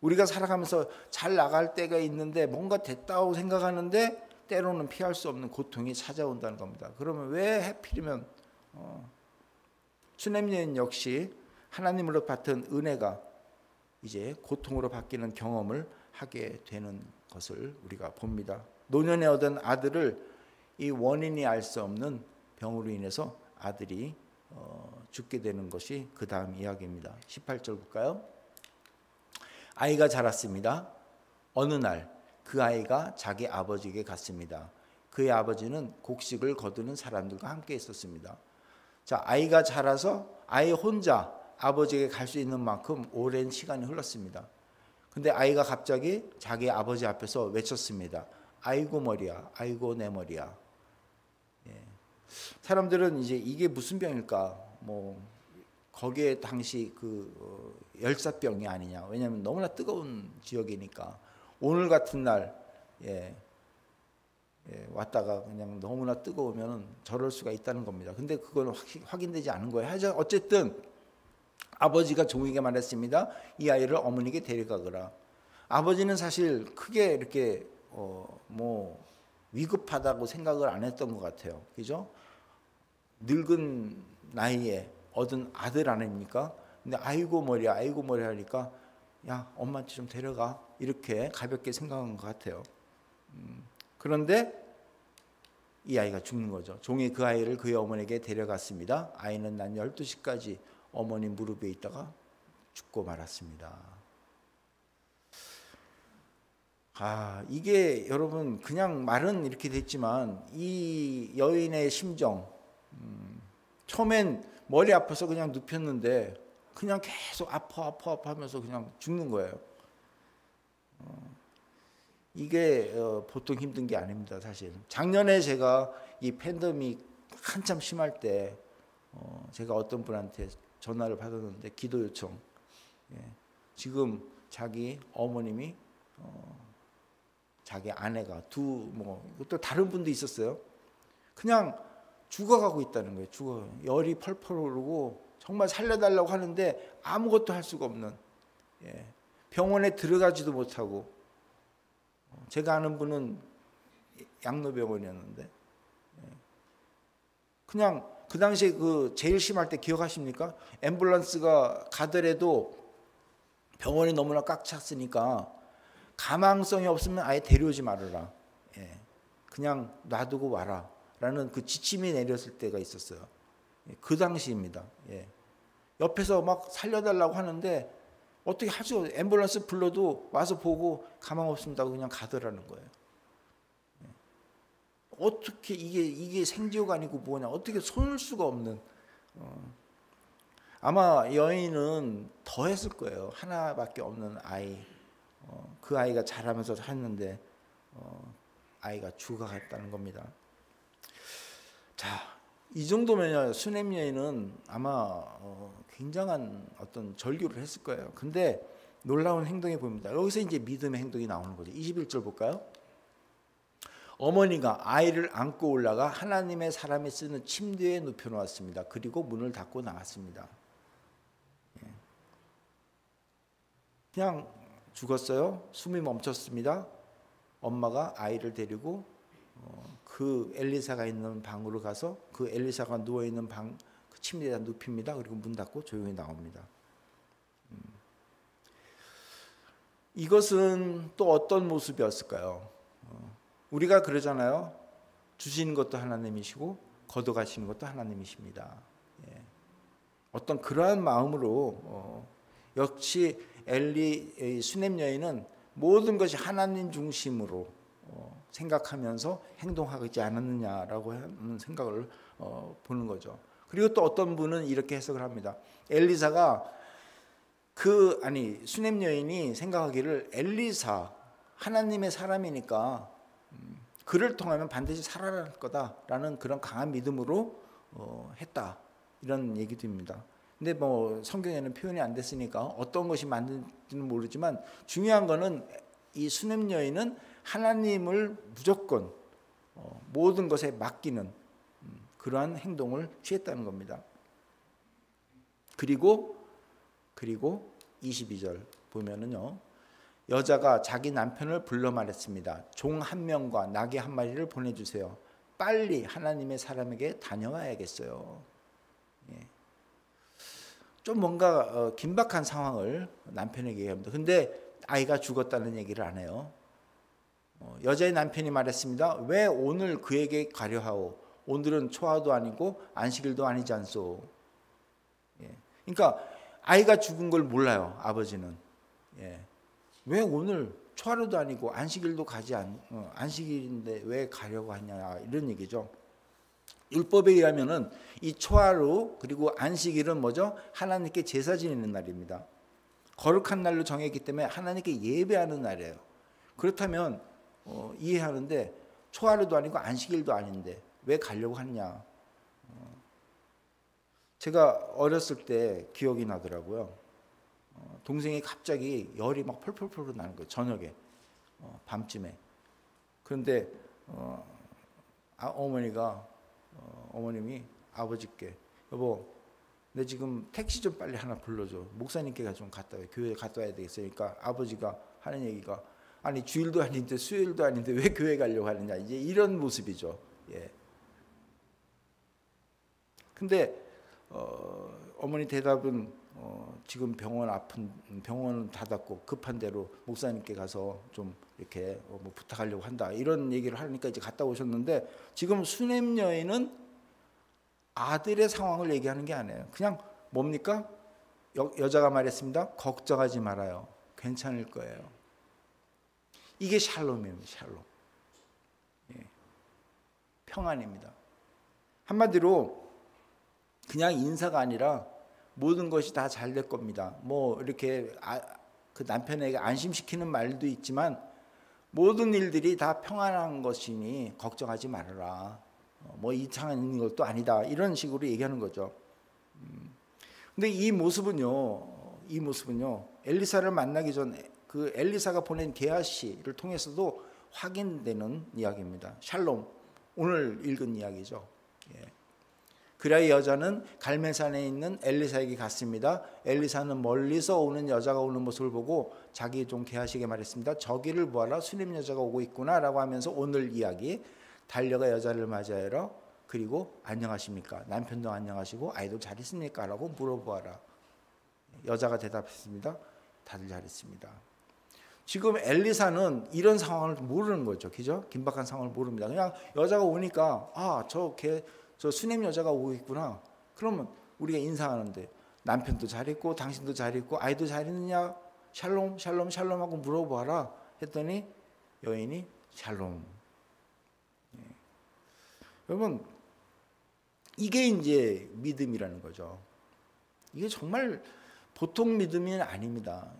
우리가 살아가면서 잘 나갈 때가 있는데 뭔가 됐다고 생각하는데 때로는 피할 수 없는 고통이 찾아온다는 겁니다. 그러면 왜 하필이면 수넴 여인 역시 하나님으로 받은 은혜가 이제 고통으로 바뀌는 경험을 하게 되는 것을 우리가 봅니다. 노년에 얻은 아들을 이 원인이 알 수 없는 병으로 인해서 아들이 죽게 되는 것이 그 다음 이야기입니다. 18절 볼까요? 아이가 자랐습니다. 어느 날 그 아이가 자기 아버지에게 갔습니다. 그의 아버지는 곡식을 거두는 사람들과 함께 있었습니다. 자, 아이가 자라서 아이 혼자 아버지에게 갈 수 있는 만큼 오랜 시간이 흘렀습니다. 근데 아이가 갑자기 자기 아버지 앞에서 외쳤습니다. 아이고 머리야, 아이고 내 머리야. 사람들은 이제 이게 무슨 병일까? 거기에 당시 열사병이 아니냐. 왜냐하면 너무나 뜨거운 지역이니까. 오늘 같은 날 왔다가 그냥 너무나 뜨거우면 저럴 수가 있다는 겁니다. 근데 그건 확인되지 않은 거예요. 하여튼 어쨌든 아버지가 종에게 말했습니다. 이 아이를 어머니에게 데려가거라. 아버지는 사실 크게 이렇게 뭐 위급하다고 생각을 안 했던 것 같아요. 그죠? 늙은 나이에 얻은 아들 아닙니까? 근데 아이고 머리 하니까 야 엄마한테 좀 데려가 이렇게 가볍게 생각한 것 같아요. 그런데 이 아이가 죽는 거죠. 종이 그 아이를 그의 어머니에게 데려갔습니다. 아이는 낮 12시까지 어머니 무릎에 있다가 죽고 말았습니다. 이게 여러분 그냥 말은 이렇게 됐지만 이 여인의 심정, 처음엔 머리 아파서 그냥 눕혔는데 그냥 계속 아파 하면서 그냥 죽는 거예요. 이게 보통 힘든 게 아닙니다, 사실. 작년에 제가 이 팬데믹 한참 심할 때 제가 어떤 분한테 전화를 받았는데 기도 요청. 지금 자기 어머님이 자기 아내가 또 다른 분도 있었어요. 그냥 죽어가고 있다는 거예요. 열이 펄펄 오르고 정말 살려달라고 하는데 아무것도 할 수가 없는, 병원에 들어가지도 못하고. 제가 아는 분은 양로병원이었는데 그냥 그 당시에 제일 심할 때 기억하십니까? 앰뷸런스가 가더라도 병원이 너무나 꽉 찼으니까 가망성이 없으면 아예 데려오지 말아라. 그냥 놔두고 와라. 라는 그 지침이 내렸을 때가 있었어요. 그 당시입니다. 옆에서 막 살려달라고 하는데 어떻게 하죠? 앰뷸런스 불러도 와서 보고 가망 없습니다 하고 그냥 가더라는 거예요. 어떻게 이게 생지효가 아니고 뭐냐? 어떻게 손을 수가 없는. 아마 여인은 더 했을 거예요. 하나밖에 없는 아이. 그 아이가 자라면서 샀는데 아이가 죽어갔다는 겁니다. 자, 이 정도면요 수냄 여인은 아마 굉장한 어떤 절규를 했을 거예요. 근데 놀라운 행동이 보입니다. 여기서 이제 믿음의 행동이 나오는 거죠. 21절 볼까요? 어머니가 아이를 안고 올라가 하나님의 사람이 쓰는 침대에 눕혀놓았습니다. 그리고 문을 닫고 나왔습니다. 그냥 죽었어요. 숨이 멈췄습니다. 엄마가 아이를 데리고 그 엘리사가 있는 방으로 가서 그 엘리사가 누워있는 방 그 침대에다 눕힙니다. 그리고 문 닫고 조용히 나옵니다. 이것은 또 어떤 모습이었을까요? 우리가 그러잖아요. 주시는 것도 하나님이시고 걷어가시는 것도 하나님이십니다. 어떤 그러한 마음으로 역시 수냄 여인은 모든 것이 하나님 중심으로 생각하면서 행동하지 않았느냐라고 하는 생각을 보는 거죠. 그리고 또 어떤 분은 이렇게 해석을 합니다. 엘리사가 수냄 여인이 생각하기를 엘리사 하나님의 사람이니까 그를 통하면 반드시 살아날 거다라는 그런 강한 믿음으로 했다, 이런 얘기도입니다. 근데 뭐 성경에는 표현이 안 됐으니까 어떤 것이 맞는지는 모르지만 중요한 거는 이 수냄 여인은 하나님을 무조건 모든 것에 맡기는 그러한 행동을 취했다는 겁니다. 그리고 22절 보면은요, 여자가 자기 남편을 불러 말했습니다. 종 한 명과 나귀 한 마리를 보내주세요. 빨리 하나님의 사람에게 다녀와야겠어요. 좀 뭔가 긴박한 상황을 남편에게 얘기합니다. 근데 아이가 죽었다는 얘기를 안 해요. 여자의 남편이 말했습니다. 왜 오늘 그에게 가려 하오? 오늘은 초하도 아니고 안식일도 아니지 않소. 그러니까 아이가 죽은 걸 몰라요, 아버지는. 왜 오늘 초하루도 아니고 안식일도 안식일인데 왜 가려고 하냐, 이런 얘기죠. 율법에 의하면은 이 초하루 그리고 안식일은 뭐죠? 하나님께 제사 지내는 날입니다. 거룩한 날로 정했기 때문에 하나님께 예배하는 날이에요. 그렇다면 이해하는데 초하루도 아니고 안식일도 아닌데 왜 가려고 하냐. 제가 어렸을 때 기억이 나더라고요. 동생이 갑자기 열이 막 펄펄펄 나는 거예요. 저녁에 밤쯤에. 그런데 어머님이 아버지께 여보, 내 지금 택시 좀 빨리 하나 불러줘. 목사님께 좀 갔다 와요. 교회에 갔다 와야 되겠으니까 아버지가 하는 얘기가 아니 주일도 아닌데 수요일도 아닌데 왜 교회 가려고 하느냐 이제 이런 모습이죠. 예. 근데 어머니 대답은 지금 병원 닫았고 급한 대로 목사님께 가서 좀 이렇게 뭐 부탁하려고 한다 이런 얘기를 하니까 이제 갔다 오셨는데 지금 수냄 여인은 아들의 상황을 얘기하는 게 아니에요. 그냥 뭡니까? 여자가 말했습니다. 걱정하지 말아요. 괜찮을 거예요. 이게 샬롬입니다. 샬롬. 예. 평안입니다. 한마디로 그냥 인사가 아니라 모든 것이 다 잘 될 겁니다. 뭐 이렇게 그 남편에게 안심시키는 말도 있지만 모든 일들이 다 평안한 것이니 걱정하지 말아라. 뭐 이상한 것도 아니다. 이런 식으로 얘기하는 거죠. 근데 이 모습은요. 엘리사를 만나기 전에 그 엘리사가 보낸 게하시를 통해서도 확인되는 이야기입니다. 샬롬, 오늘 읽은 이야기죠. 예. 그리하여 여자는 갈멜산에 있는 엘리사에게 갔습니다. 엘리사는 멀리서 오는 여자가 오는 모습을 보고 자기 종 게하시에게 말했습니다. 저기를 보아라, 수냄 여자가 오고 있구나 라고 하면서 오늘 이야기 달려가 여자를 맞이하여 그리고 안녕하십니까? 남편도 안녕하시고 아이도 잘 있습니까? 라고 물어보아라. 여자가 대답했습니다. 다들 잘 있습니다. 지금 엘리사는 이런 상황을 모르는 거죠. 그죠? 긴박한 상황을 모릅니다. 그냥 여자가 오니까 저 수냄 여자가 오고 있구나. 그러면 우리가 인사하는데 남편도 잘 있고 당신도 잘 있고 아이도 잘 있느냐? 샬롬 샬롬 샬롬 하고 물어보아라 했더니 여인이 샬롬. 예. 여러분 이게 이제 믿음이라는 거죠. 이게 정말 보통 믿음이 아닙니다.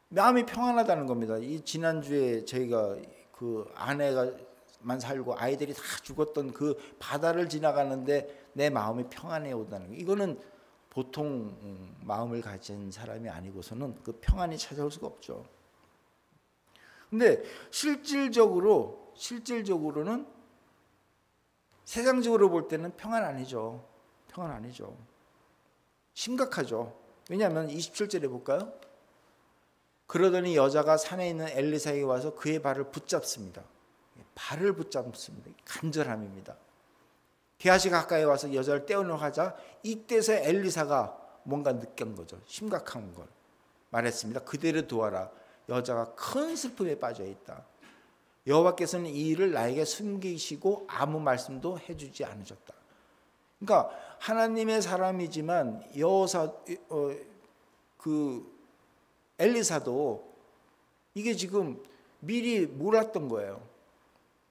마음이 평안하다는 겁니다. 이 지난주에 저희가 그 아내가만 살고 아이들이 다 죽었던 그 바다를 지나가는데 내 마음이 평안해 오다는 거. 이거는 보통 마음을 가진 사람이 아니고서는 그 평안이 찾아올 수가 없죠. 근데 실질적으로는 세상적으로 볼 때는 평안 아니죠. 심각하죠. 왜냐하면 27절에 볼까요? 그러더니 여자가 산에 있는 엘리사에게 와서 그의 발을 붙잡습니다. 간절함입니다. 게하시가 가까이 와서 여자를 떼어내려 하자 이때서 엘리사가 뭔가 느낀 거죠. 심각한 걸 말했습니다. 그대로 도와라. 여자가 큰 슬픔에 빠져 있다. 여호와께서는 이 일을 나에게 숨기시고 아무 말씀도 해주지 않으셨다. 그러니까 하나님의 사람이지만 엘리사도 이게 지금 미리 몰랐던 거예요.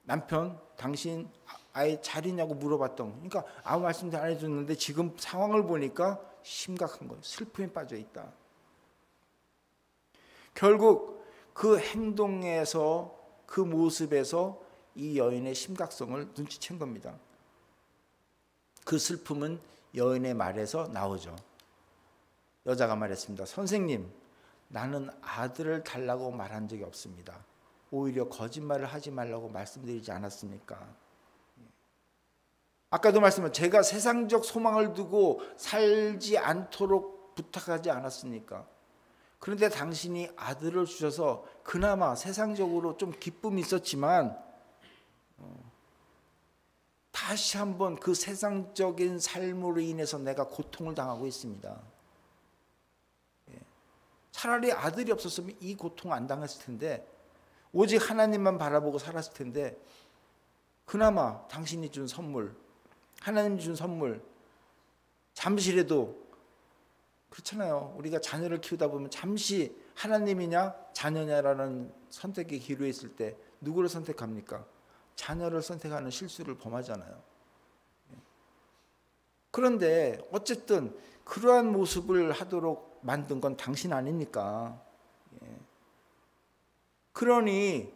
남편, 당신 아이 잘 있냐고 물어봤던. 그러니까 아무 말씀도 안 해줬는데 지금 상황을 보니까 심각한 거예요. 슬픔에 빠져 있다. 결국 그 행동에서 그 모습에서 이 여인의 심각성을 눈치챈 겁니다. 그 슬픔은 여인의 말에서 나오죠. 여자가 말했습니다. 선생님, 나는 아들을 달라고 말한 적이 없습니다. 오히려 거짓말을 하지 말라고 말씀드리지 않았습니까? 아까도 말씀한 제가 세상적 소망을 두고 살지 않도록 부탁하지 않았습니까? 그런데 당신이 아들을 주셔서 그나마 세상적으로 좀 기쁨이 있었지만 다시 한번 그 세상적인 삶으로 인해서 내가 고통을 당하고 있습니다. 차라리 아들이 없었으면 이 고통 안 당했을 텐데 오직 하나님만 바라보고 살았을 텐데 그나마 당신이 준 선물, 하나님이 준 선물 잠시라도 그렇잖아요. 우리가 자녀를 키우다 보면 잠시 하나님이냐 자녀냐라는 선택의 기로에 있을 때 누구를 선택합니까? 자녀를 선택하는 실수를 범하잖아요. 그런데 어쨌든 그러한 모습을 하도록 만든 건 당신 아닙니까? 그러니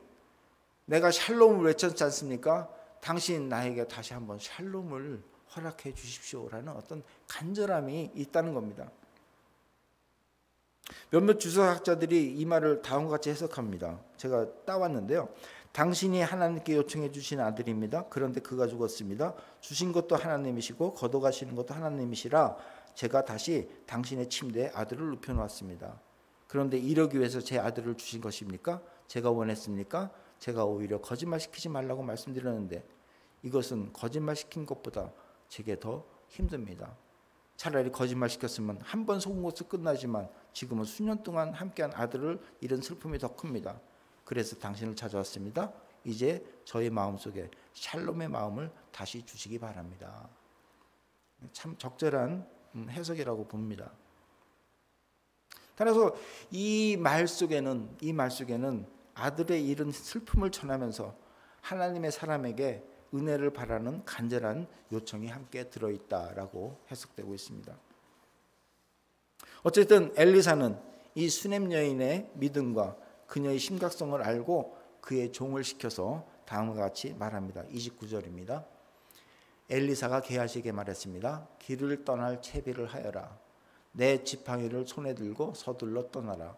내가 샬롬을 외쳤지 않습니까? 당신 나에게 다시 한번 샬롬을 허락해 주십시오라는 어떤 간절함이 있다는 겁니다. 몇몇 주석학자들이 이 말을 다음과 같이 해석합니다. 제가 따왔는데요. 당신이 하나님께 요청해 주신 아들입니다. 그런데 그가 죽었습니다. 주신 것도 하나님이시고 거둬가시는 것도 하나님이시라 제가 다시 당신의 침대에 아들을 눕혀놓았습니다. 그런데 이러기 위해서 제 아들을 주신 것입니까? 제가 원했습니까? 제가 오히려 거짓말시키지 말라고 말씀드렸는데 이것은 거짓말시킨 것보다 제게 더 힘듭니다. 차라리 거짓말시켰으면 한 번 속은 것도 끝나지만 지금은 수년 동안 함께한 아들을 잃은 슬픔이 더 큽니다. 그래서 당신을 찾아왔습니다. 이제 저의 마음속에 샬롬의 마음을 다시 주시기 바랍니다. 참 적절한 해석이라고 봅니다. 따라서 이 말 속에는 아들의 잃은 슬픔을 전하면서 하나님의 사람에게 은혜를 바라는 간절한 요청이 함께 들어있다라고 해석되고 있습니다. 어쨌든 엘리사는 이 수넴 여인의 믿음과 그녀의 심각성을 알고 그의 종을 시켜서 다음과 같이 말합니다. 29절입니다. 엘리사가 게하시에게 말했습니다. 길을 떠날 채비를 하여라. 내 지팡이를 손에 들고 서둘러 떠나라.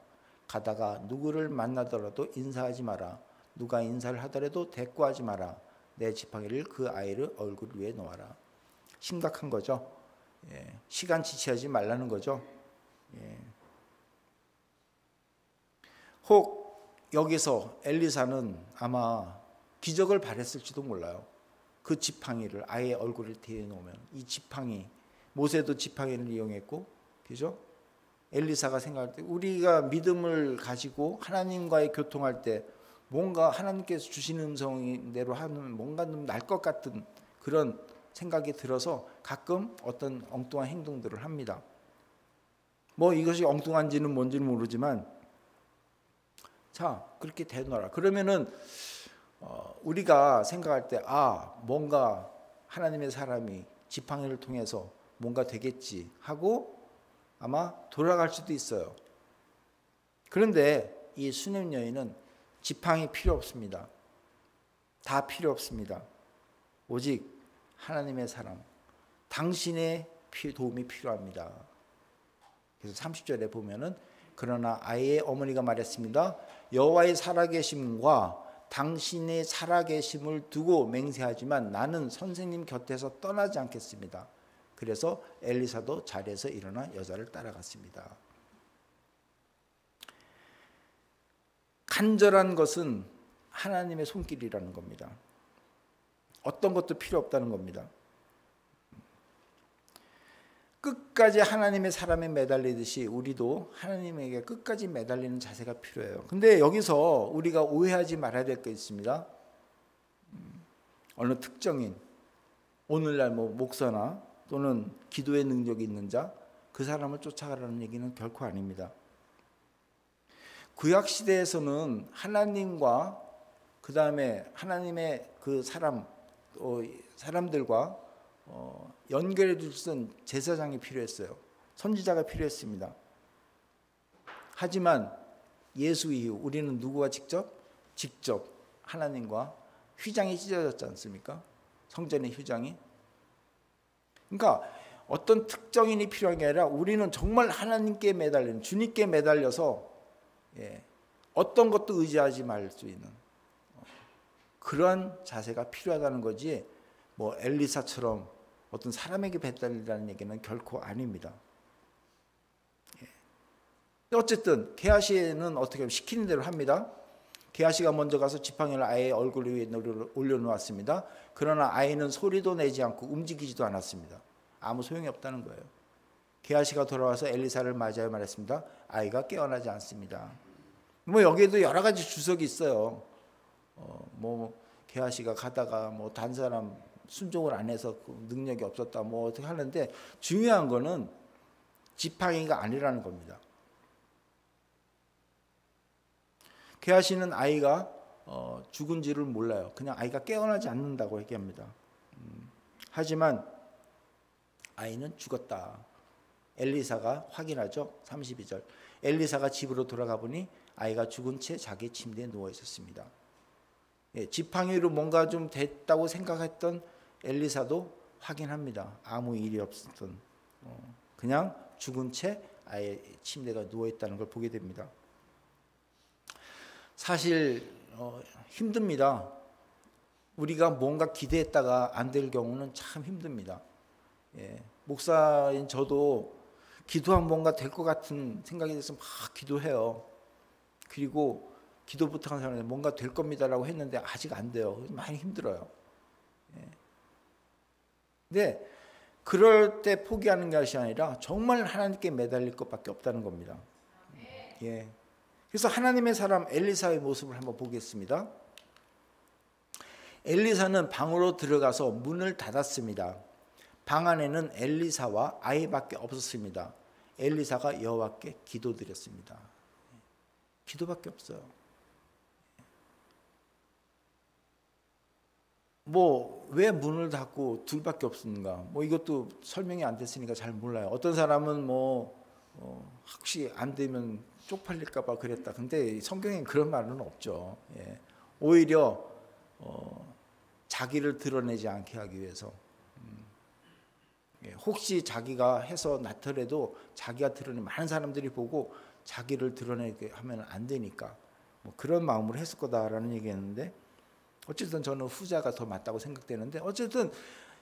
가다가 누구를 만나더라도 인사하지 마라. 누가 인사를 하더라도 대꾸하지 마라. 내 지팡이를 그 아이를 얼굴 위에 놓아라. 심각한 거죠. 시간 지체하지 말라는 거죠. 혹 여기서 엘리사는 아마 기적을 바랬을지도 몰라요. 그 지팡이를 아이의 얼굴을 뒤에 놓으면 이 지팡이, 모세도 지팡이를 이용했고, 그죠? 엘리사가 생각할 때 우리가 믿음을 가지고 하나님과의 교통할 때 뭔가 하나님께서 주시는 음성대로 하면 뭔가 좀 날 것 같은 그런 생각이 들어서 가끔 어떤 엉뚱한 행동들을 합니다. 뭐 이것이 엉뚱한지는 뭔지는 모르지만 자 그렇게 대놓아라. 그러면은 우리가 생각할 때 뭔가 하나님의 사람이 지팡이를 통해서 뭔가 되겠지 하고 아마 돌아갈 수도 있어요. 그런데 이 수넴 여인은 지팡이 필요 없습니다. 다 필요 없습니다. 오직 하나님의 사랑, 당신의 도움이 필요합니다. 그래서 30절에 보면은 그러나 아이의 어머니가 말했습니다. 여호와의 살아계심과 당신의 살아계심을 두고 맹세하지만 나는 선생님 곁에서 떠나지 않겠습니다. 그래서 엘리사도 자리에서 일어나 여자를 따라갔습니다. 간절한 것은 하나님의 손길이라는 겁니다. 어떤 것도 필요 없다는 겁니다. 끝까지 하나님의 사람에 매달리듯이 우리도 하나님에게 끝까지 매달리는 자세가 필요해요. 근데 여기서 우리가 오해하지 말아야 될 게 있습니다. 어느 특정인, 오늘날 목사나 또는 기도의 능력이 있는 자, 그 사람을 쫓아가라는 얘기는 결코 아닙니다. 구약 시대에서는 하나님과 그 다음에 하나님의 그 사람들과 연결해 줄 수 있는 제사장이 필요했어요. 선지자가 필요했습니다. 하지만 예수 이후 우리는 누구와 직접 하나님과 휘장이 찢어졌지 않습니까? 성전의 휘장이. 그러니까 어떤 특정인이 필요한 게 아니라 우리는 정말 하나님께 매달리는, 주님께 매달려서 어떤 것도 의지하지 말 수 있는 그런 자세가 필요하다는 거지, 뭐 엘리사처럼 어떤 사람에게 매달리라는 얘기는 결코 아닙니다. 어쨌든 게하시는 어떻게 하면 시키는 대로 합니다. 게하시가 먼저 가서 지팡이를 아이의 얼굴 위에 올려놓았습니다. 그러나 아이는 소리도 내지 않고 움직이지도 않았습니다. 아무 소용이 없다는 거예요. 게하시가 돌아와서 엘리사를 맞이하여 말했습니다. 아이가 깨어나지 않습니다. 뭐 여기에도 여러 가지 주석이 있어요. 게하시가 가다가 단 사람 순종을 안 해서 능력이 없었다 어떻게 하는데, 중요한 거는 지팡이가 아니라는 겁니다. 게하시는 아이가 죽은지를 몰라요. 그냥 아이가 깨어나지 않는다고 얘기합니다. 하지만 아이는 죽었다. 엘리사가 확인하죠. 32절. 엘리사가 집으로 돌아가 보니 아이가 죽은 채 자기 침대에 누워 있었습니다. 지팡이로 뭔가 좀 됐다고 생각했던 엘리사도 확인합니다. 아무 일이 없었던, 그냥 죽은 채 아이의 침대가 누워 있다는 걸 보게 됩니다. 사실 힘듭니다. 우리가 뭔가 기대했다가 안 될 경우는 참 힘듭니다. 목사인 저도 기도하면 뭔가 될 것 같은 생각이 돼서 막 기도해요. 그리고 기도 부탁한 사람한테 뭔가 될 겁니다라고 했는데 아직 안 돼요. 많이 힘들어요. 근데 그럴 때 포기하는 것이 아니라 정말 하나님께 매달릴 것밖에 없다는 겁니다. 예. 그래서 하나님의 사람 엘리사의 모습을 한번 보겠습니다. 엘리사는 방으로 들어가서 문을 닫았습니다. 방 안에는 엘리사와 아이밖에 없었습니다. 엘리사가 여호와께 기도드렸습니다. 기도밖에 없어요. 뭐 왜 문을 닫고 둘밖에 없는가? 뭐 이것도 설명이 안 됐으니까 잘 몰라요. 어떤 사람은 혹시 안 되면 쪽팔릴까봐 그랬다. 근데 성경에 그런 말은 없죠. 예. 오히려 자기를 드러내지 않게 하기 위해서. 혹시 자기가 해서 나더라도 자기가 드러내면 많은 사람들이 보고 자기를 드러내게 하면 안 되니까 뭐 그런 마음으로 했을 거다라는 얘기였는데, 어쨌든 저는 후자가 더 맞다고 생각되는데, 어쨌든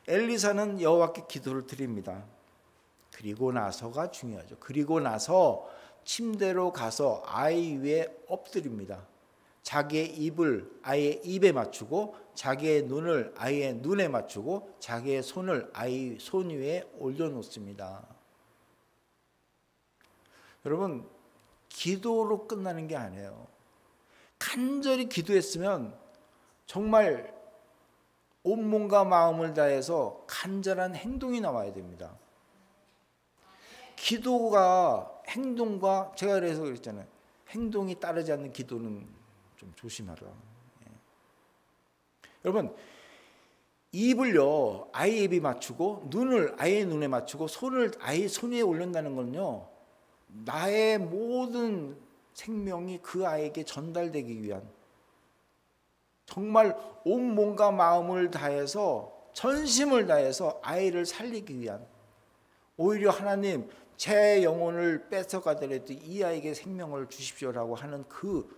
엘리사는 여호와께 기도를 드립니다. 그리고 나서가 중요하죠. 그리고 나서 침대로 가서 아이 위에 엎드립니다. 자기의 입을 아이의 입에 맞추고 자기의 눈을 아이의 눈에 맞추고 자기의 손을 아이 손 위에 올려놓습니다. 여러분, 기도로 끝나는 게 아니에요. 간절히 기도했으면 정말 온몸과 마음을 다해서 간절한 행동이 나와야 됩니다. 기도가 행동과, 제가 그래서 그랬잖아요. 행동이 따르지 않는 기도는 좀 조심하라. 여러분, 입을요 아이의 입에 맞추고 눈을 아이의 눈에 맞추고 손을 아이의 손 위에 올린다는 건요, 나의 모든 생명이 그 아이에게 전달되기 위한, 정말 온 몸과 마음을 다해서 전심을 다해서 아이를 살리기 위한, 오히려 하나님 제 영혼을 뺏어가더라도 이 아이에게 생명을 주십시오라고 하는 그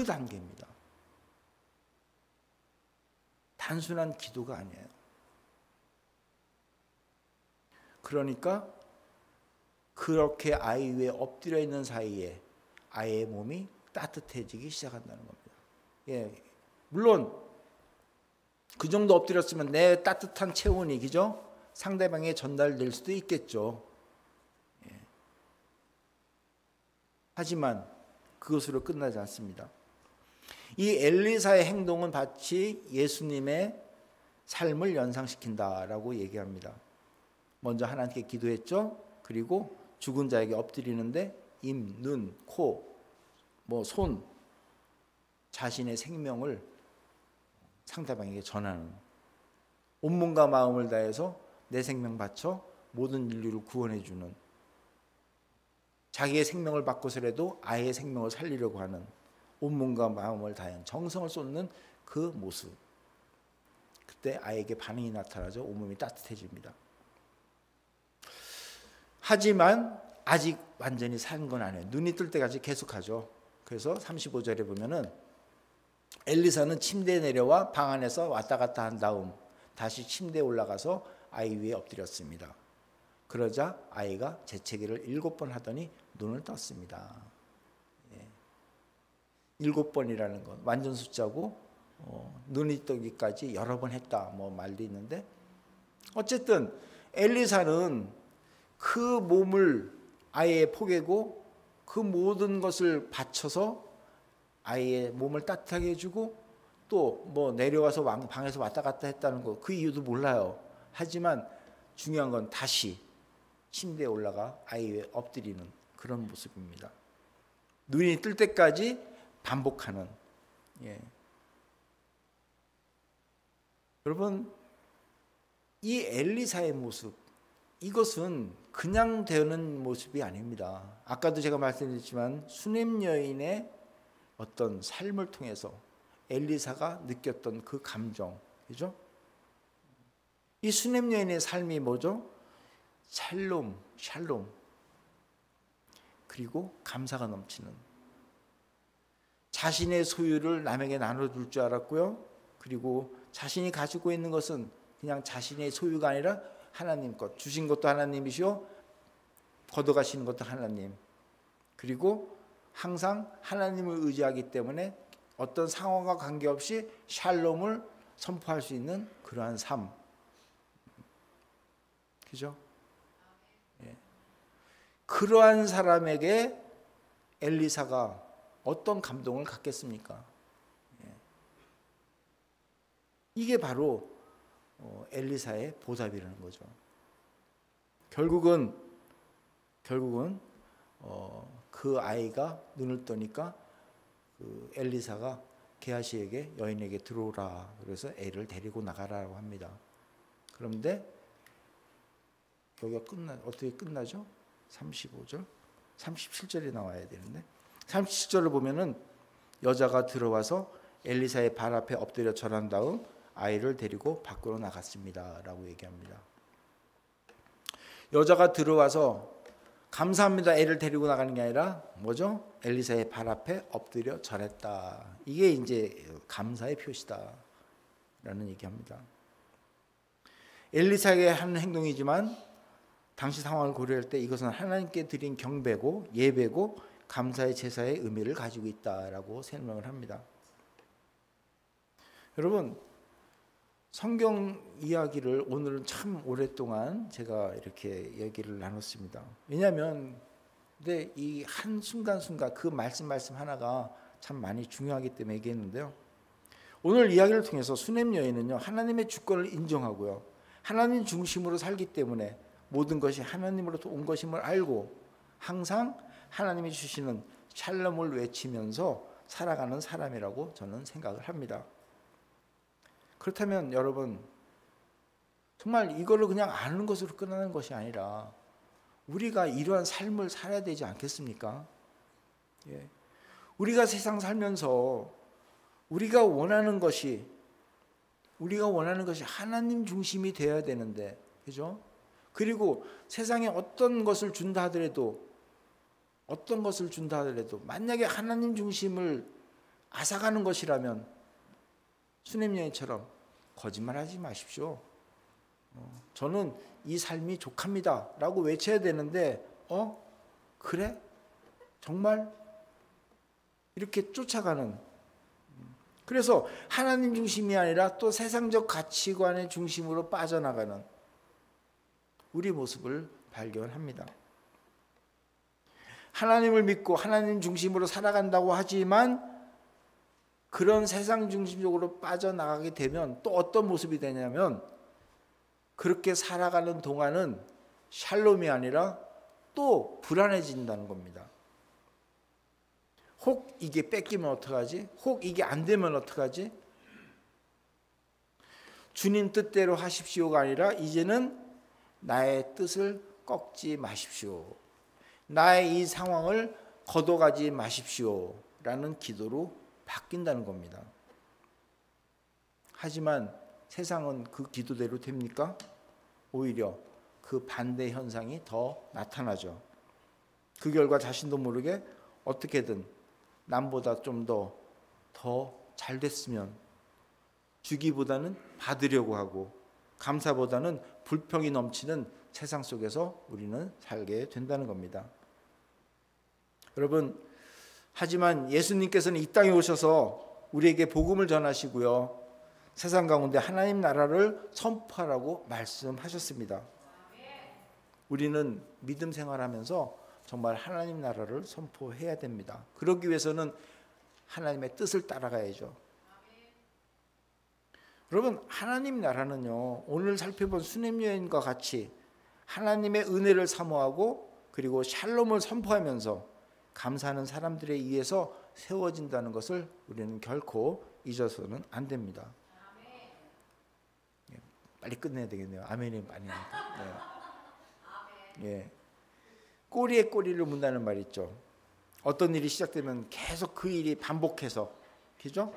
단계입니다. 단순한 기도가 아니에요. 그러니까 그렇게 아이 위에 엎드려 있는 사이에 아이의 몸이 따뜻해지기 시작한다는 겁니다. 예, 물론 그 정도 엎드렸으면 내 따뜻한 체온이, 그죠? 상대방에 전달될 수도 있겠죠. 예. 하지만 그것으로 끝나지 않습니다. 이 엘리사의 행동은 마치 예수님의 삶을 연상시킨다라고 얘기합니다. 먼저 하나님께 기도했죠. 그리고 죽은 자에게 엎드리는데 입, 눈, 코, 손, 자신의 생명을 상대방에게 전하는, 온몸과 마음을 다해서 내 생명 바쳐 모든 인류를 구원해 주는, 자기의 생명을 바꿔서라도 아이의 생명을 살리려고 하는, 온몸과 마음을 다한 정성을 쏟는 그 모습. 그때 아이에게 반응이 나타나죠. 온몸이 따뜻해집니다. 하지만 아직 완전히 산 건 아니에요. 눈이 뜰 때까지 계속하죠. 그래서 35절에 보면은 엘리사는 침대에 내려와 방 안에서 왔다 갔다 한 다음 다시 침대에 올라가서 아이 위에 엎드렸습니다. 그러자 아이가 재채기를 7번 하더니 눈을 떴습니다. 7번이라는 건 완전 숫자고 눈이 뜨기까지 여러 번 했다 말도 있는데, 어쨌든 엘리사는 그 몸을 아이의 포개고 그 모든 것을 바쳐서 아이의 몸을 따뜻하게 해주고, 또 내려와서 방에서 왔다 갔다 했다는 거, 그 이유도 몰라요. 하지만 중요한 건 다시 침대에 올라가 아이 위에 엎드리는 그런 모습입니다. 눈이 뜰 때까지 반복하는. 여러분, 이 엘리사의 모습, 이것은 그냥 되는 모습이 아닙니다. 아까도 제가 말씀드렸지만 수냄 여인의 어떤 삶을 통해서 엘리사가 느꼈던 그 감정, 그죠? 이 수냄 여인의 삶이 뭐죠? 샬롬, 그리고 감사가 넘치는, 자신의 소유를 남에게 나눠줄 줄 알았고요. 그리고 자신이 가지고 있는 것은 그냥 자신의 소유가 아니라 하나님 것, 주신 것도 하나님이시오, 걷어가시는 것도 하나님, 그리고 항상 하나님을 의지하기 때문에 어떤 상황과 관계없이 샬롬을 선포할 수 있는 그러한 삶, 그죠? 예. 그러한 사람에게 엘리사가 어떤 감동을 갖겠습니까? 예. 이게 바로 엘리사의 보답이라는 거죠. 결국은 그 아이가 눈을 뜨니까 그 엘리사가 게하시에게 여인에게 들어오라, 그래서 애를 데리고 나가라고 합니다. 그런데 여기가 어떻게 끝나죠? 35절, 37절이 나와야 되는데 37절을 보면은 여자가 들어와서 엘리사의 발 앞에 엎드려 절한 다음 아이를 데리고 밖으로 나갔습니다 라고 얘기합니다. 여자가 들어와서 감사합니다 애를 데리고 나가는 게 아니라 뭐죠? 엘리사의 발 앞에 엎드려 절했다. 이게 이제 감사의 표시다 라는 얘기합니다. 엘리사에게 한 행동이지만 당시 상황을 고려할 때 이것은 하나님께 드린 경배고 예배고 감사의 제사의 의미를 가지고 있다라고 설명을 합니다. 여러분, 성경 이야기를 오늘은 참 오랫동안 제가 이렇게 얘기를 나눴습니다. 왜냐하면 근데 이 한 순간순간 그 말씀 하나가 참 많이 중요하기 때문에 얘기했는데요. 오늘 이야기를 통해서 수냄 여인은요, 하나님의 주권을 인정하고요, 하나님 중심으로 살기 때문에 모든 것이 하나님으로부터 온 것임을 알고 항상 하나님이 주시는 샬롬을 외치면서 살아가는 사람이라고 저는 생각을 합니다. 그렇다면 여러분, 정말 이걸로 그냥 아는 것으로 끝나는 것이 아니라 우리가 이러한 삶을 살아야 되지 않겠습니까? 예. 우리가 세상 살면서 우리가 원하는 것이 하나님 중심이 되어야 되는데, 그죠? 그리고 세상에 어떤 것을 준다 하더라도 만약에 하나님 중심을 앗아가는 것이라면 수냄 여인처럼 거짓말하지 마십시오. 저는 이 삶이 족합니다 라고 외쳐야 되는데 그래? 정말? 이렇게 쫓아가는, 그래서 하나님 중심이 아니라 또 세상적 가치관의 중심으로 빠져나가는 우리 모습을 발견합니다. 하나님을 믿고 하나님 중심으로 살아간다고 하지만 그런 세상 중심적으로 빠져나가게 되면 또 어떤 모습이 되냐면, 그렇게 살아가는 동안은 샬롬이 아니라 또 불안해진다는 겁니다. 혹 이게 뺏기면 어떡하지? 혹 이게 안 되면 어떡하지? 주님 뜻대로 하십시오가 아니라 이제는 나의 뜻을 꺾지 마십시오, 나의 이 상황을 걷어가지 마십시오 라는 기도로 바뀐다는 겁니다. 하지만 세상은 그 기도대로 됩니까? 오히려 그 반대 현상이 더 나타나죠. 그 결과 자신도 모르게 어떻게든 남보다 좀 더 잘 됐으면 주기보다는 받으려고 하고 감사보다는 불평이 넘치는 세상 속에서 우리는 살게 된다는 겁니다. 여러분, 하지만 예수님께서는 이 땅에 오셔서 우리에게 복음을 전하시고요, 세상 가운데 하나님 나라를 선포하라고 말씀하셨습니다. 우리는 믿음 생활하면서 정말 하나님 나라를 선포해야 됩니다. 그러기 위해서는 하나님의 뜻을 따라가야죠. 여러분, 하나님 나라는요, 오늘 살펴본 수냄 여인과 같이 하나님의 은혜를 사모하고 그리고 샬롬을 선포하면서 감사하는 사람들에 의해서 세워진다는 것을 우리는 결코 잊어서는 안 됩니다. 빨리 끝내야 되겠네요. 아멘이 많이 합니다. 네. 예. 꼬리에 꼬리를 문다는 말 있죠. 어떤 일이 시작되면 계속 그 일이 반복해서, 그죠?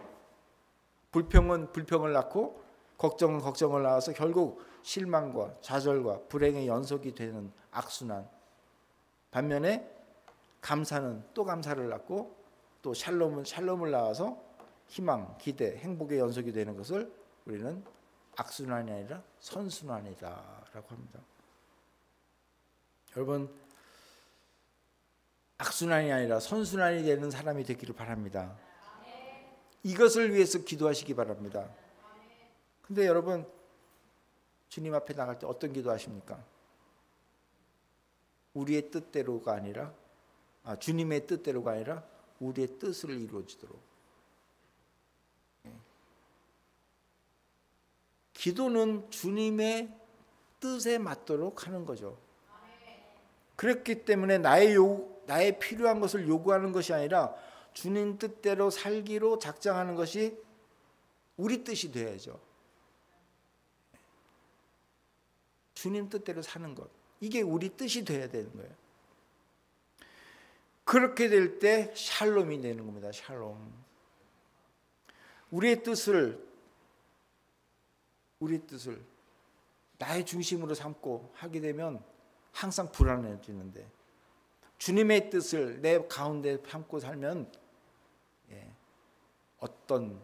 불평은 불평을 낳고 걱정은 걱정을 낳아서 결국 실망과 좌절과 불행의 연속이 되는 악순환. 반면에 감사는 또 감사를 낳고 또 샬롬은 샬롬을 낳아서 희망, 기대, 행복의 연속이 되는 것을 우리는 악순환이 아니라 선순환이다라고 합니다. 여러분, 악순환이 아니라 선순환이 되는 사람이 되기를 바랍니다. 이것을 위해서 기도하시기 바랍니다. 근데 여러분, 주님 앞에 나갈 때 어떤 기도하십니까? 우리의 뜻대로가 아니라 주님의 뜻대로가 아니라 우리의 뜻을 이루어지도록. 기도는 주님의 뜻에 맞도록 하는 거죠. 그렇기 때문에 나의 필요한 것을 요구하는 것이 아니라 주님 뜻대로 살기로 작정하는 것이 우리 뜻이 돼야죠. 주님 뜻대로 사는 것, 이게 우리 뜻이 돼야 되는 거예요. 그렇게 될 때 샬롬이 되는 겁니다. 샬롬. 우리의 뜻을 나의 중심으로 삼고 하게 되면 항상 불안해지는데, 주님의 뜻을 내 가운데 삼고 살면 어떤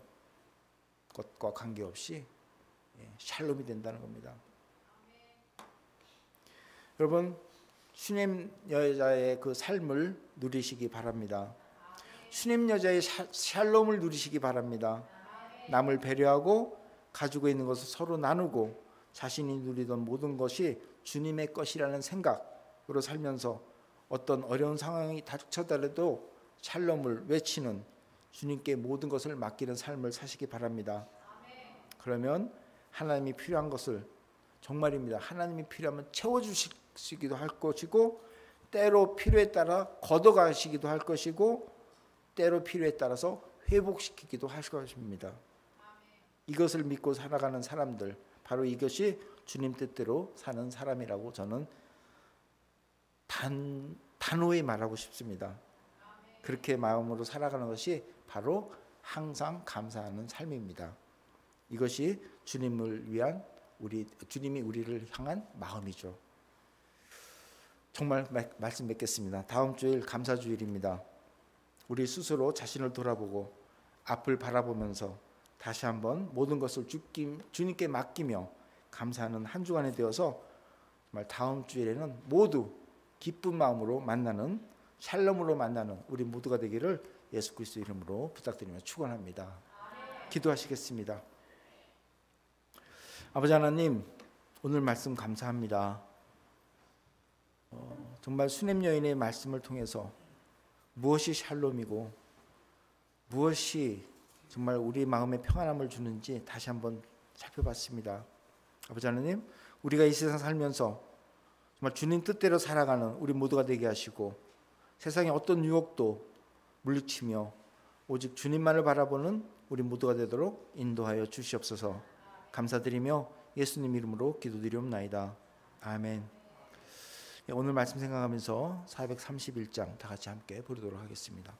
것과 관계없이 샬롬이 된다는 겁니다. 여러분, 슈넴 여자의 그 삶을 누리시기 바랍니다. 슈넴 여자의 샬롬을 누리시기 바랍니다. 남을 배려하고 가지고 있는 것을 서로 나누고 자신이 누리던 모든 것이 주님의 것이라는 생각으로 살면서 어떤 어려운 상황이 닥쳐더라도 샬롬을 외치는, 주님께 모든 것을 맡기는 삶을 사시기 바랍니다. 그러면 하나님이 필요한 것을, 정말입니다, 하나님이 필요하면 채워주시기도 할 것이고, 때로 필요에 따라 걷어가시기도 할 것이고, 때로 필요에 따라서 회복시키기도 할 것입니다. 이것을 믿고 살아가는 사람들, 바로 이것이 주님 뜻대로 사는 사람이라고 저는 단호히 말하고 싶습니다. 그렇게 마음으로 살아가는 것이 바로 항상 감사하는 삶입니다. 이것이 주님을 위한 주님이 우리를 향한 마음이죠. 정말 말씀 맺겠습니다. 다음 주일 감사주일입니다. 우리 스스로 자신을 돌아보고 앞을 바라보면서 다시 한번 모든 것을 주님께 맡기며 감사하는 한 주간이 되어서 정말 다음 주일에는 모두 기쁜 마음으로 만나는, 샬롬으로 만나는 우리 모두가 되기를 예수 그리스도 이름으로 부탁드리며 축원합니다. 기도하시겠습니다. 아버지 하나님, 오늘 말씀 감사합니다. 정말 슈넴 여인의 말씀을 통해서 무엇이 샬롬이고 무엇이 정말 우리 마음에 평안함을 주는지 다시 한번 살펴봤습니다. 아버지 하나님, 우리가 이 세상 살면서 정말 주님 뜻대로 살아가는 우리 모두가 되게 하시고, 세상의 어떤 유혹도 물리치며 오직 주님만을 바라보는 우리 모두가 되도록 인도하여 주시옵소서. 감사드리며 예수님 이름으로 기도드리옵나이다. 아멘. 오늘 말씀 생각하면서 431장 다 같이 함께 부르도록 하겠습니다.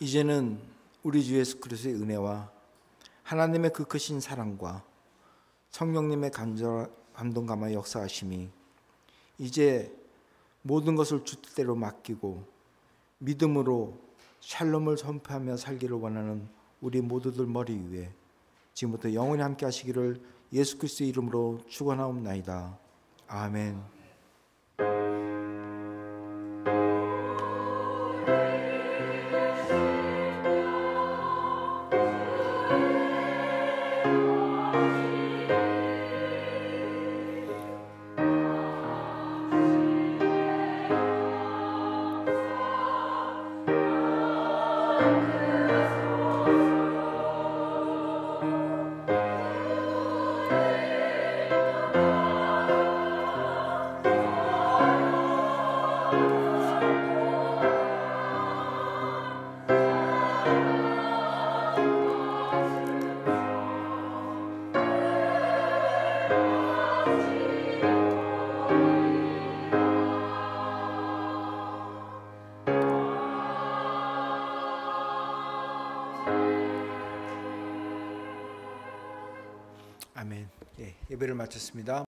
이제는 우리 주 예수 그리스도의 은혜와 하나님의 그 크신 사랑과 성령님의 감동감화 역사하심이 이제 모든 것을 주 뜻대로 맡기고 믿음으로 샬롬을 선포하며 살기를 원하는 우리 모두들 머리 위에 지금부터 영원히 함께 하시기를 예수 그리스도의 이름으로 축원하옵나이다. 아멘. 아멘. 예배를 마쳤습니다.